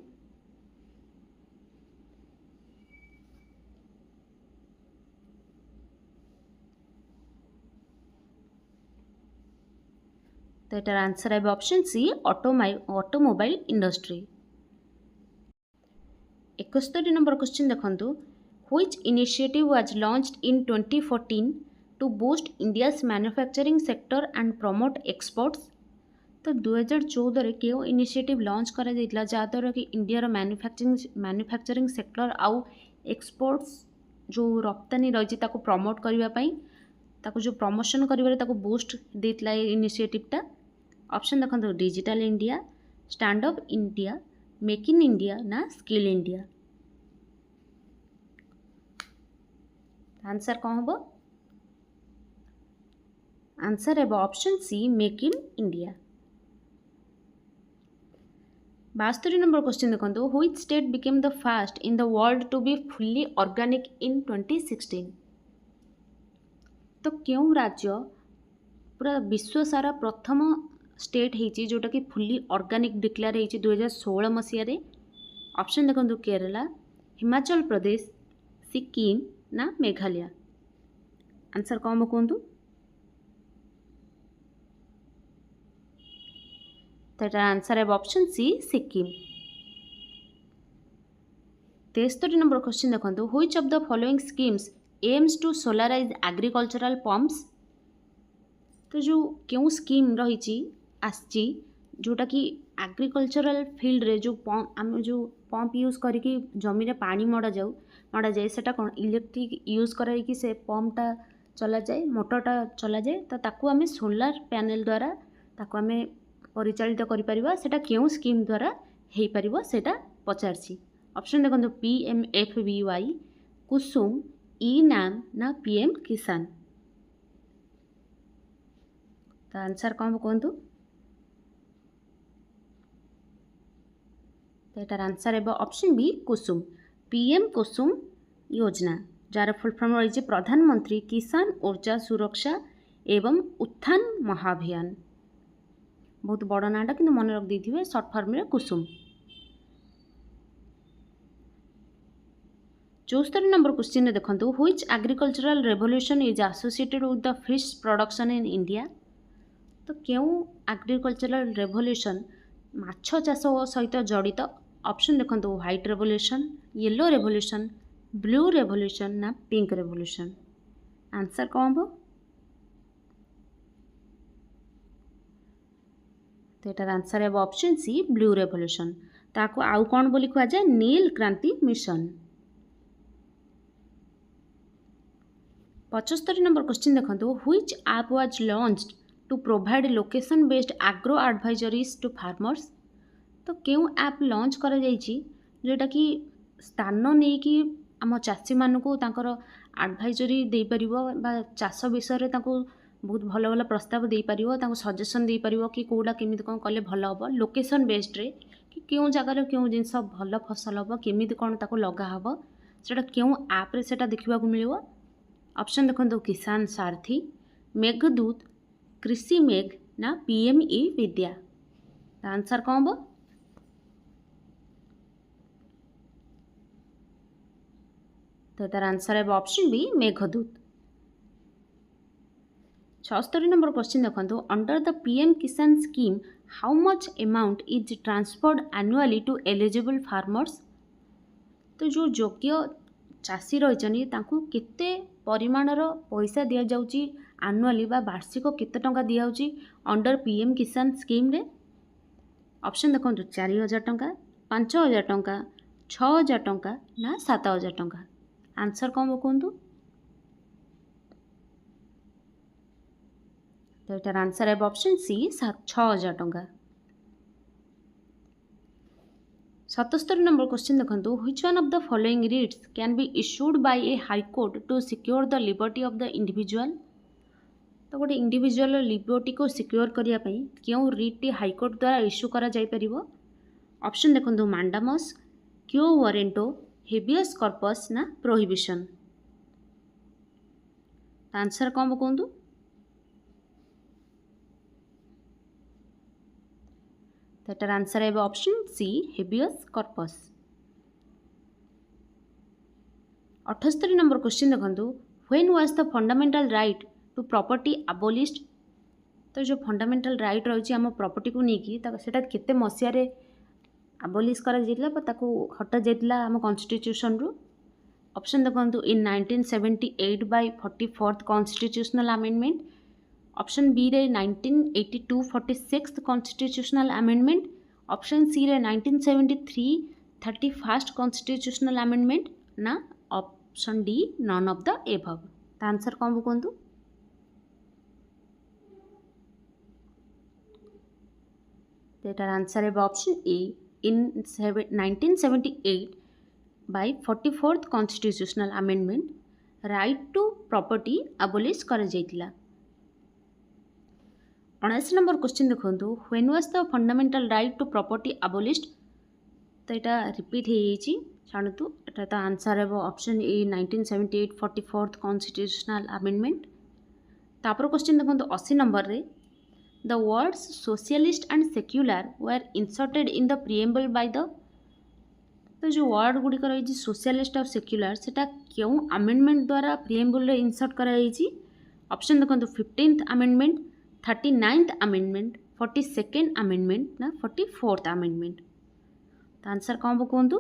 तो एटार आंसर है option C automobile industry. 71 number question देखंतु which initiative was launched in 2014 to boost India's manufacturing sector and promote exports. तो 2014 रे क्यों इनिशिएटिव लॉन्च करा जाइतला जहाँद्वारा कि इंडिया मैन्युफैक्चरिंग सेक्टर आउ एक्सपोर्ट्स जो रप्तानी रही ताको प्रमोट करने ताको जो प्रमोशन कर बूस्ट देता इनिशिएटिवटा। ऑप्शन देखो Digital India, Stand up India, Make in India ना स्किल इंडिया। आंसर कौन हम आंसर है option C Make in India. 72 number question देखो which state became the first in the world to be fully organic in 2016। तो क्यों राज्य पूरा विश्व सारा प्रथम स्टेट होती जोटा कि फुल्ली ऑर्गेनिक डिक्लेयर होती 2016 मसीह। ऑप्शन देखो केरला, हिमाचल प्रदेश, सिक्किम ना मेघालय। आंसर कौन कहतु तो एटार आंसर है option C Sikkim. 73 number question देखो which of the following schemes aims to solarise agricultural pumps. तो जो क्यों स्कीम रही आसी जोटा कि एग्रीकल्चरल फील्ड रे जो आम जो पंप यूज करके जमी रे पानी मड़ा जाए सेटा कौन इलेक्ट्रिक यूज कराई से पंपटा चला जाए मोटरटा चला जाए तो ताकू आम सोलार पैनल द्वारा ताकू आम परिचालित करिपरिबा सेटा क्यों स्कीम द्वारा हो पारिबो सेटा पचारछि। ऑप्शन देखो PMFBY, कुसुम, ई नाम ना PM किसान। तो आंसर कौन कहतु। तो यार आंसर है ऑप्शन बी कुसुम। PM कुसुम योजना जार फुल फॉर्म रही प्रधानमंत्री किसान ऊर्जा सुरक्षा एवं उत्थान महाअभियान। बहुत बड़ नाटा कि मन रख देते सर्ट फॉर्म रे कुसुम। 74 नंबर क्वेश्चन देखो which agricultural revolution is associated with the fish production in India. तो क्यों एग्रीकल्चरल रेवोल्यूशन माछ चाष सहित जड़ित। ऑप्शन देखो white revolution, yellow revolution, blue revolution ना पिंक रेवोल्यूशन। आंसर कौन हम। तो यार आंसर है ऑप्शन सी ब्लू रेवोल्यूशन। ताको आउ कौन बोली कह जाए Neel Kranti mission. 75 number question देखो which app was launched to provide location based agro advisories to farmers. तो क्यों ऐप लॉन्च करा जाइछि जोटा कि स्थान नहीं कि आम चाषी मानू एडवाइजरी दे परिबो बा चाष विषय रे ताको बहुत भल भल प्रस्ताव दे परिबो ताको सजेशन दे परिबो कि कोडा केमिति कोन कले भल हबो लोकेशन बेस्ड रे कि क्यों जगार क्यों जिनस भल फसल हबो केमिति कोन ताको लगा हबो सेटा क्यों ऐप रे सेटा देखिबा को मिलिबो। ऑप्शन देखो किसान सारथी, मेघदूत, कृषि मेघ ना PME विद्या। आंसर कौन हम। तो तार आंसर है option B Meghdoot. 76 number question देखो under the PM Kisan scheme how much amount is transferred annually to eligible farmers. तो जो योग्य चाषी रही केते परिमाणर पैसा दि जाउची एनुअली बा वार्षिक केते टंका दि जाउची अंडर PM किसान स्कीम रे। ऑप्शन देखो 4000 टंका, 5000 टंका, 6000 टंका ना 7000 टंका। आंसर कौन कहतु। तो यार आंसर है ऑप्शन सी 6000 टंका। 77 नंबर क्वेश्चन देखो which one of the following writs can be issued by a high court to secure the liberty of the individual. तो गोटे इंडिविजुअल लिबर्टी को सिक्योर करने क्यों रिट टी हाईकोर्ट द्वारा इश्यू करा जाय परिबो। ऑप्शन देखो mandamus, quo warranto, habeas corpus ना प्रोहिबिशन। आंसर कौन कहतु। तो आंसर है option C habeas corpus. 78 number question देखो when was the fundamental right to property abolished. तो जो फंडामेंटल राइट रही आम प्रॉपर्टी को लेकिन सेटा केते मसीहा रे अबोलिश करा जाइतला ताको हटा जाइतला आम कॉन्स्टिट्यूशन रु। ऑप्शन देखो in 1978 by 44th constitutional amendment. Option B रे 1982 46th constitutional amendment. Option C रे 1973 31st कॉन्स्टिट्यूशनल अमेंडमेंट ना option D none of the above. तो आंसर कौन कहतु। तो आंसर है option A in 1978 by 44th constitutional amendment right to property abolish कर जाइतिला। 79 नंबर क्वेश्चन देखो when was the fundamental right to property abolished. तो यहाँ रिपीट हो जानतु एटा तो आंसर है option A 1978 44th constitutional amendment. तापर क्वेश्चन देखो 80 नंबर रे the words socialist and secular were inserted in the preamble bye the. तो जो वर्ड गुड़िक रही सोशलिस्ट और सेक्युलर सेटा क्यों अमेंडमेंट द्वारा प्रिएम्बल रे इंसर्ट कराई। ऑप्शन देखो 15th amendment, 39th amendment, 42nd amendment ना 44th अमेंडमेंट? तो आंसर कौन हम कहतु?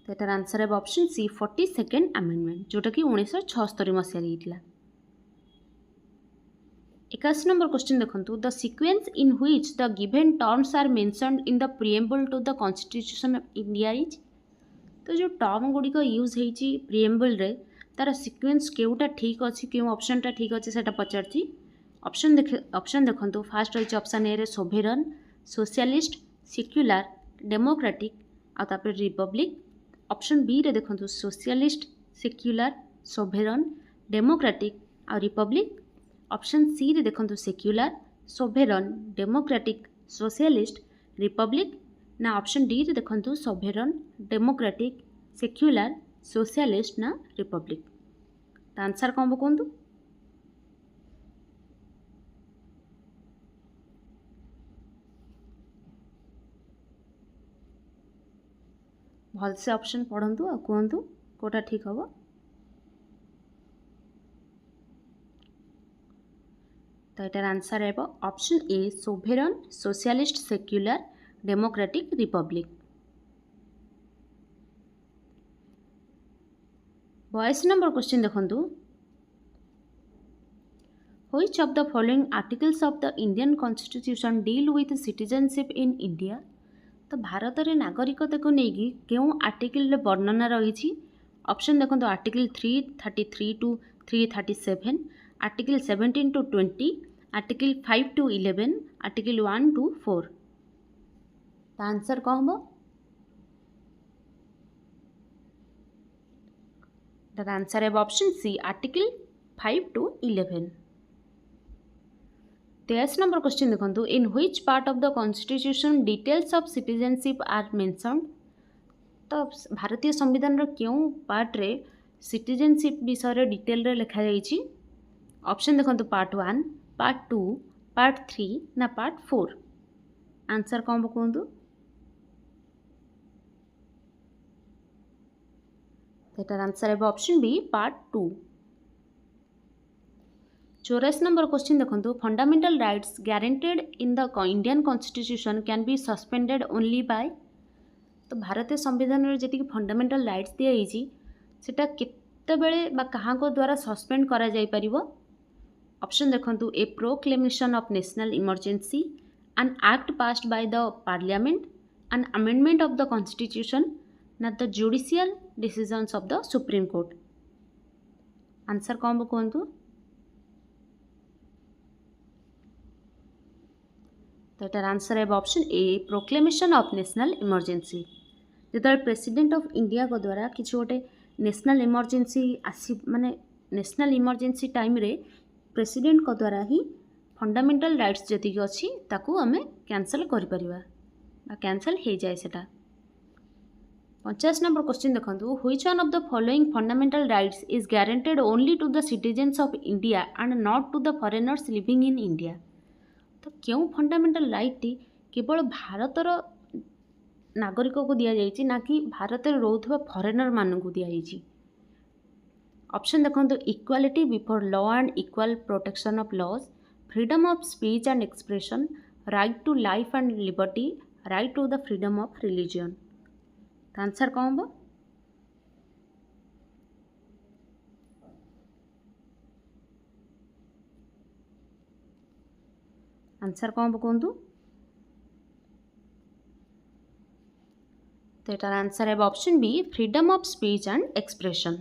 तो यार आंसर है ऑप्शन सी 42nd अमेंडमेंट, जोटा कि 1976 मसीह होता। 81 नंबर क्वेश्चन देखंतु, the sequence in which the given terms are mentioned in the preamble to the constitution of India is? तो जो टर्म गुड़िक यूज होती प्रिएम्बल रे तार सीक्वेंस केउटा ठीक अच्छी क्यों ऑप्शनटा ठीक अच्छे से पचार ऑप्शन देखंतु। फास्ट रही ऑप्शन ए रे सोभेरन, सोशलिस्ट, सेक्युलर, डेमोक्रेटिक आउे रिपब्लिक। ऑप्शन बी रे देखंतु सोशलिस्ट, सेक्युलर, सोभेरन, डेमोक्रेटिक आ रिपब्लिक। ऑप्शन सी रे देखंतु secular, sovereign, democratic, socialist, republic ना ऑप्शन डी रे देखंतु सोभेरन, डेमोक्रेटिक, सेक्युलर, सोशलिस्ट ना रिपब्लिक। तो आंसर कौन कहतु? भलसे ऑप्शन पढ़ंतु आ कहतु कोटा ठीक हम। तो यार आंसर है option A sovereign, socialist, secular, democratic, republic. 22 number question देखंतु, which of the following articles of the Indian constitution deal with citizenship in India? तो भारत रे नागरिकता को लेकिन क्यों आर्टिकल वर्णना रही? ऑप्शन देखो article 333 to 337, article 17 to 20, article 5 to 11, article 1 to 4। तो आंसर कौन हम? द आंसर है option C article 5 to 11। 23 number question देखो, in which part of the constitution details of citizenship are mentioned? तो भारतीय संविधान क्यों पार्ट रे सिटीजनशिप विषय डिटेल रे लिखा जाइछि? ऑप्शन देखो पार्ट 1, पार्ट 2, पार्ट 3 ना पार्ट 4। आंसर कौन कहतु? एटार आंसर है option B part 2। 84 number question देखो, fundamental rights guaranteed in the Indian constitution can be suspended only by? तो भारतीय संविधान में जी फंडामेंटल राइट्स दिखाई सेटा केतेबेले बा कहाँ को द्वारा सस्पेंड करा जाई परिबो? ऑप्शन देखो a proclamation of national emergency, an act passed by the parliament, an amendment of the constitution ना the judicial decisions of the supreme court. Answer कौन कहतु? तो यार आंसर है option A proclamation of national emergency. जो president of India को द्वारा किसी गोटे नेशनल इमरजेंसी आसी माने नेशनल इमरजेंसी टाइम रे प्रेसिडेंट को द्वारा ही फंडामेंटल राइट्स जी अच्छी ताकू आमे कैंसल कर परिबा बा कैंसल हो जाए सेटा। 50 नंबर क्वेश्चन देखो, which one of the following fundamental rights is guaranteed only to the citizens of India and not to the foreigners living in India? तो क्यों फंडामेंटल राइट टी केवल भारतर नागरिक को दि जाइए ना कि भारत में रोथुवा फॉरेनर मानू दि जाइए? ऑप्शन देखो equality before law and equal protection of laws, freedom of speech and expression, right to life and liberty, right to the freedom of religion. Answer कौन हम? आंसर कौन कहतु? तो यार आंसर है option B freedom of speech and expression.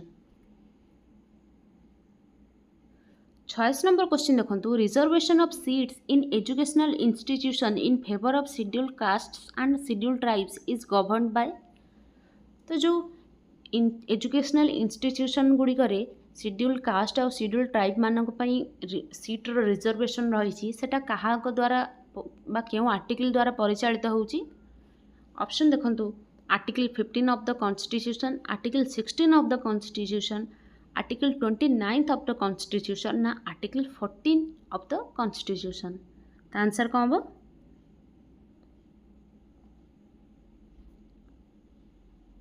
26 number question देखो, reservation of seats in educational institution in favour of scheduled castes and scheduled tribes is governed by? तो जो एजुकेशनल इंस्टीट्यूशन गुड़िक शेड्यूल्ड कास्ट और scheduled tribe मानक सीट्र reservation रही सेटा कहा द्वारा बा क्यों आर्टिकल द्वारा परिचालित होउची? ऑप्शन देखो article 15 of the constitution, article 16 of the constitution, article 29 of the constitution ना आर्टिकल 14 ऑफ द कॉन्स्टिट्यूशन। तो आंसर कौन हम?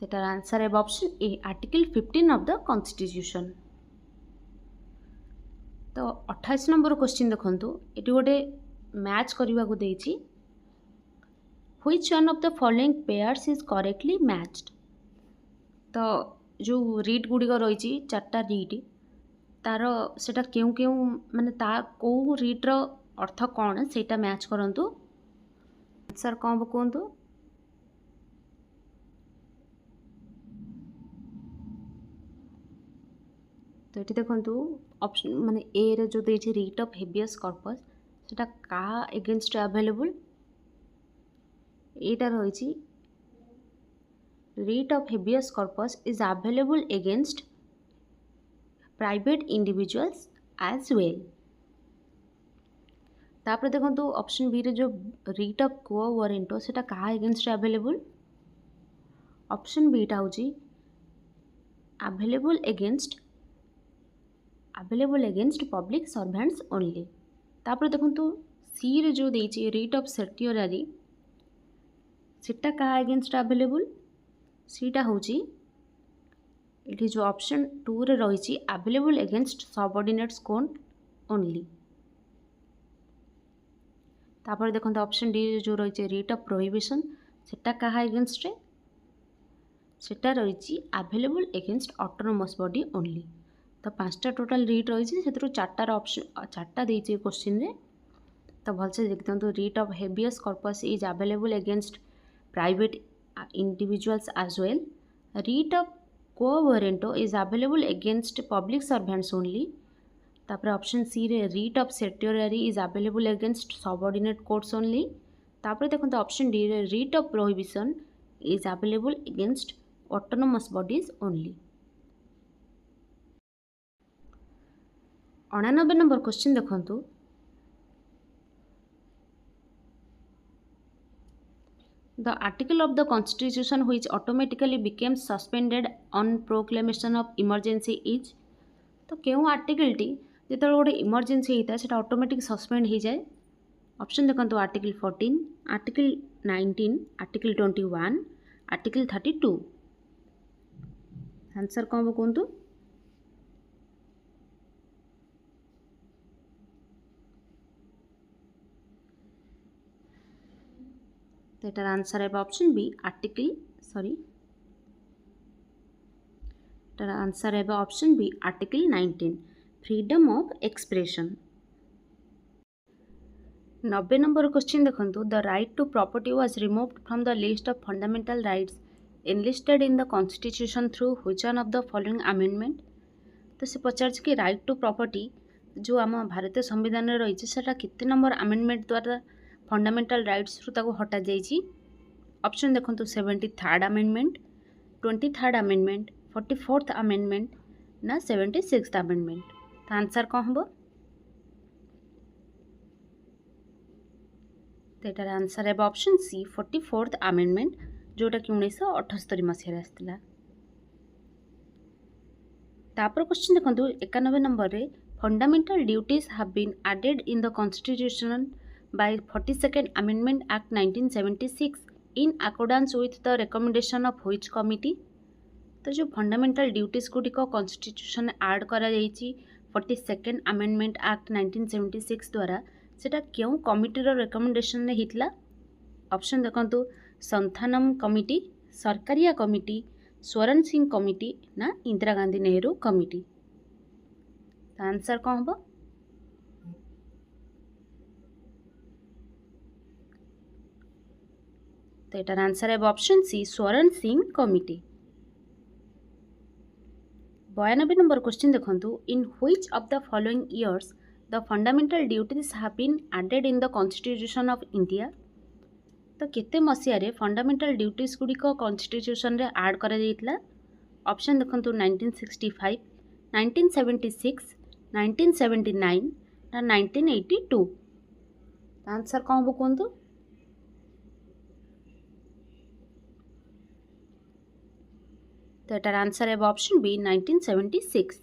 तो आंसर है option A article 15 of the constitution. तो 28 नंबर क्वेश्चन देखंतु एटी गोटे मैच करने को देछि which one of the following pairs is correctly matched. तो जो रीड गुड़िक रही चार्टा रीड तार सेटा केउ केउ माने ता को रीड रो अर्थ कौन सेटा मैच करंतु आंसर कौन कहतु। तो ये देखु ऑप्शन माने ए रे जो देछि रीट ऑफ हेबियस कॉर्पस सेटा का एगेंस्ट अवेलेबल एटा रही writ of habeas corpus is available against private individuals as well. तापर देखो ऑप्शन बी रे जो रीट ऑफ क्वो वारंटो सेटा का एगेंस्ट अवेलेबल ऑप्शन बी टा होची available against public servants only. तापर देखो सी रे जो देछि रीट ऑफ सर्टियोरारी सेटा का एगेंस्ट अवेलेबल सीटा होची ये जो ऑप्शन 2 रे रही अवेलेबल एगेंस्ट सबऑर्डिनेट्स कोन ओनली। तापर देखो ऑप्शन डी जो रही रीट ऑफ प्रोहिबिशन सेटा कहा एगेंस्ट रे सेटा रही available against autonomous body only. तो 5टा टोटल रीट रही से चार्टार ऑप्शन 4टा देछि क्वेश्चन रे। तो भलसे देख दियंतु writ of habeas corpus is available against private individuals as well. Writ of quo warranto is available against public servants only. तापर ऑप्शन सी रे writ of certiorari is available against subordinate courts only. तापर देखो option D रे writ of prohibition is available against autonomous bodies only. 99 number question देखंतु the article of the constitution which automatically became suspended on proclamation of emergency is. तो क्यों article T जो गोटे emergency होता है सेटा ऑटोमेटिक सस्पेंड हो जाए। ऑप्शन देखो article 14 article 19 article 21 article 32। Answer कौन कहतु। एटार आंसर है ऑप्शन बी आंसर है option B article 19 freedom of expression. 90 number question देखंतु the right to property was removed from the list of fundamental rights enlisted in the constitution through which one of the following amendment. तो से पचार कि right to property जो आम भारतीय संविधान में रही है कितने नंबर अमेंडमेंट द्वारा फंडामेंटल राइट्स रु ताको हटा जाइए। ऑप्शन देखो 73rd amendment 23rd amendment 44th amendment ना 76th अमेंडमेंट। तो आंसर कौन हम। तो यार आंसर है ऑप्शन सी 44th अमेंडमेंट जोटा कि 1978 मसीह आसला। तापर क्वेश्चन देखो 91 नंबर रे fundamental duties have been added in the constitution by 42nd Amendment Act 1976 in accordance with the recommendation of which committee। तो जो फंडामेंटल ड्यूटीज गुड़िक कॉन्स्टिट्यूशन ऐड करा जाइछि 42nd Amendment Act 1976 द्वारा सेटा क्यों कमिटीर रेकमेंडेशन हितला। ऑप्शन देखंतु Santhanam committee Sarkaria committee Swaran Singh committee ना इंदिरा गांधी नेहरू कमिटी। आंसर कौन हम। तो यार आंसर है option C Swaran Singh committee. 92 number question देखंतु in which of the following years the fundamental duties have been added in the constitution of India. तो केते मसिया रे फंडामेंटल ड्यूटीज गुड़िक कॉन्स्टिट्यूशन रे ऐड करा जाइतला। ऑप्शन देखंतु 1965 1976 1979 ना 1982। आंसर कौन हम कहतु। तो यार आंसर है ऑप्शन बी 1976।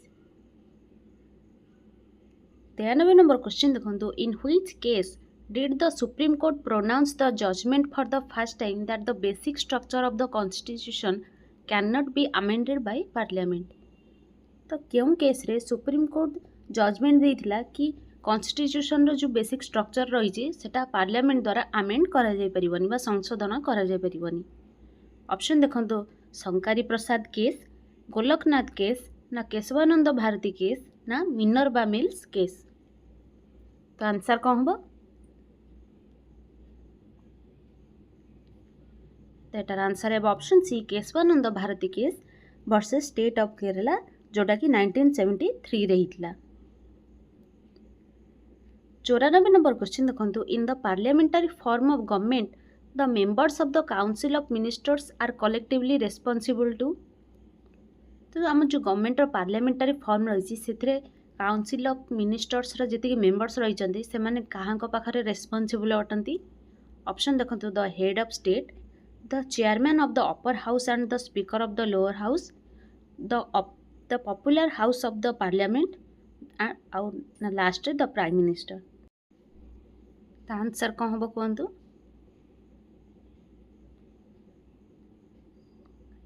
93 नंबर क्वेश्चन देखो in which case did the supreme court pronounce the judgement for the first time that the basic structure of the constitution can not be amended by parliament. तो क्यों case रे supreme court judgement देइथिला कि constitution रो जो basic structure रही सेटा parliament द्वारा आमेंड करा जाय परिबनी बा संशोधन करा जाय परिबनी। ऑप्शन देखंतो शंकरी प्रसाद केस, गोलकनाथ केस ना केशवानंद भारती केस ना मिनर्वा मिल्स केस। तो आंसर कौन हम? तो एटार आंसर है option C Kesavananda Bharati case versus state of Kerala जोटा कि 1973 रही थिला। 94 नंबर क्वेश्चन देखंतु in the parliamentary form of government the members of the council of ministers are collectively responsible to. तो आम जो गवर्नमेंट पार्लियामेंटरी फॉर्म रही से काउंसिल ऑफ मिनिस्टर्स जी मेंबर्स रही से क्या पाखे रेस्पॉन्सिबल अटंती। ऑप्शन देखो the head of state, the chairman of the upper house and the speaker of the lower house, the popular house of the parliament and last the prime minister. तो answer कौन हम कहतु?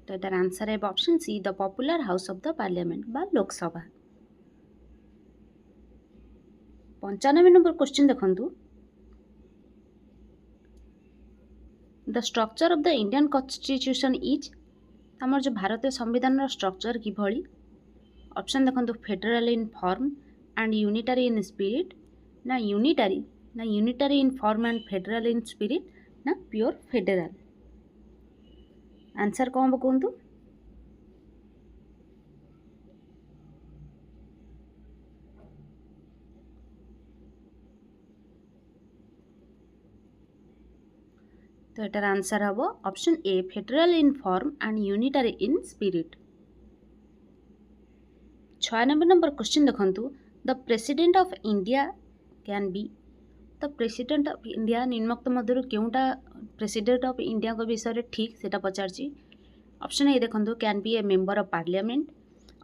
तो यार answer है option C the popular house of the parliament बा Lok Sabha. 95 number question देखंतु the structure of the Indian constitution is. आमर जो भारतीय संविधान स्ट्रक्चर किभली? ऑप्शन देखंतु federal in form and unitary in spirit ना unitary in form and federal in spirit ना प्योर फेडरल। आंसर कौन हम कहतु? तो यार आंसर हम option A federal in form and unitary in spirit. 96 number question देखंतु the president of India can be. The president of India निम्नोक्त मध्य केउटा प्रेसिडेंट ऑफ इंडिया को विषय ठीक से पचारची। ऑप्शन ए देखंतु can be a member of parliament,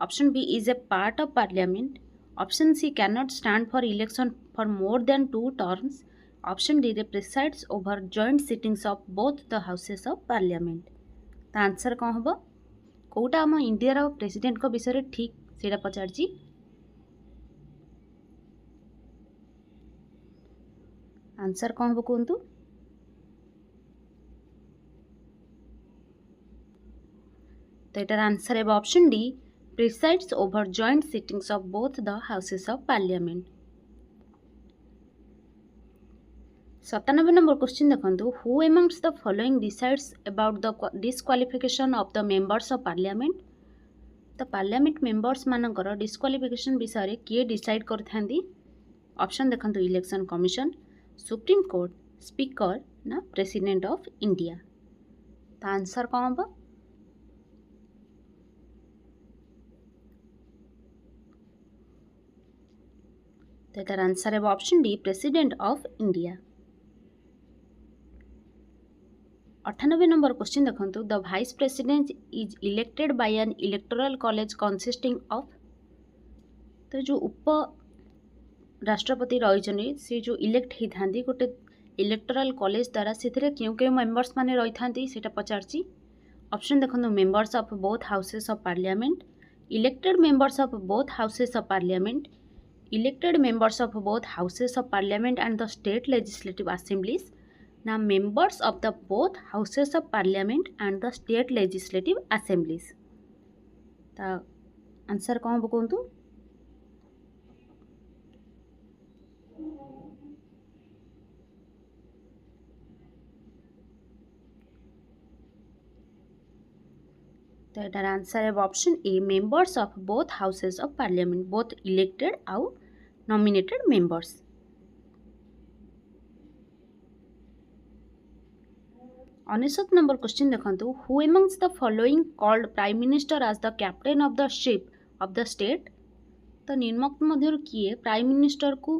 option B is a part of parliament, option C can not stand for election for more than 2 terms, option D presides over joint sittings of both the houses of parliament. तो answer कौन हम? कौटा आम India president को विषय ठीक से पचारची। Answer कौन हम कहतु? तो यार आंसर है option D presides over joint sittings of both the houses of parliament. 97 number question देखंतु who amongst the following decides about the disqualification of the members of parliament. तो पार्लियामेंट मेंबर्स मानकर disqualification विषय किए decide करथांदी। Option देखंतु election commission, supreme court, speaker ना president of India. तो answer कौन हम? तो यार आंसर है option D president of India. 98 number question देखंतु the vice president is elected by N electoral college consisting of. तो जो उप राष्ट्रपति रही से जो इलेक्ट होता गोटे इलेक्टोरल कॉलेज द्वारा से क्यों क्यों मेंबर्स माने रही था पचारची। ऑप्शन देखो members of both houses of parliament, elected members of both houses of parliament, elected members of both houses of parliament and the state legislative assemblies ना members of the both houses of parliament and the state legislative assemblies. तो answer कौन हम कहतु? तो यार answer है option A members of both houses of parliament both elected आउ nominated members. 99 number question देखंतु who amongst the following called prime minister as the captain of the ship of the state. तो निम्नोक्त मध्य किए prime minister को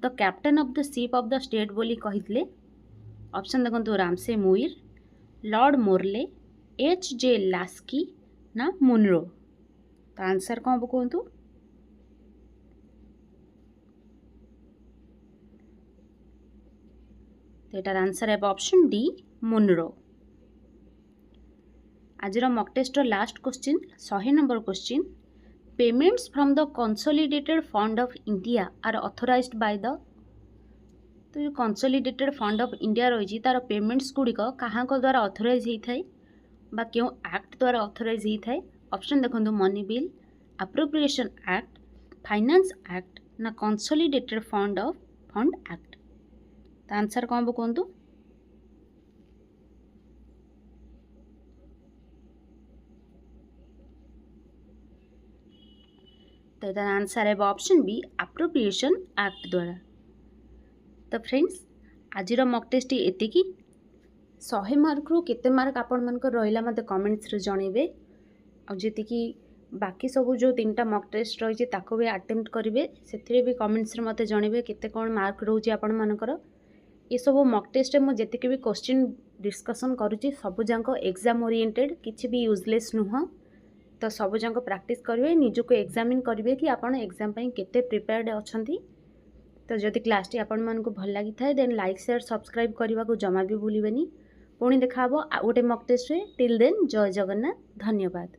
the captain of the ship of the state बोली कहितले। Option देखंतु Ramsay Muir, Lord Morley, H J Laski ना Munro. तो आंसर कौन हम कहतु? तो यार आंसर है ऑप्शन डी मुनरो। आज mock test last question 100 number question payments from the consolidated fund of India are authorised by the तो जो कंसोलिडेटेड फंड ऑफ इंडिया रही तार पेमेंट्स गुड़िक क्या द्वारा ऑथराइज होता है बा क्यों एक्ट द्वारा ऑथराइज होता है। ऑप्शन देखो money bill, appropriation act, finance act ना कंसोलिडेटेड फंड एक्ट। तो आंसर कौन वो कहतु। तो यार आंसर है ऑप्शन बी अप्रोप्रिएशन एक्ट द्वारा। तो फ्रेंड्स आज मॉक टेस्ट एतिकी 100 मार्क रू केते मार्क आपण मन को रहिला मते कमेंट्स रे जणेबे आ जेतिकी बाकी सब जो 3टा मॉक टेस्ट रही ताको भी अटेम्प्ट करेंगे से भी कमेंट्स रे मते जणेबे केते कोन मार्क रोची आपण मानकर। ये सब मॉक टेस्ट में जेतिकी भी क्वेश्चन डिस्कशन करूची सब जाक एग्जाम ओरिएंटेड किछि भी यूजलेस नुह। तो सब जाक प्रैक्टिस करेंगे निजको एग्जामिन करेंगे कि आपन एग्जाम पई केते प्रिपेयर्ड अछंती। तो जदि क्लास टी आपण मन को भल लगी थाए देन लाइक शेयर सब्सक्राइब करने को जमा भी भूलिबेनी। पुणी देखा गोटे मॉक टेस्ट रे। टिल देन जय जगन्नाथ, धन्यवाद।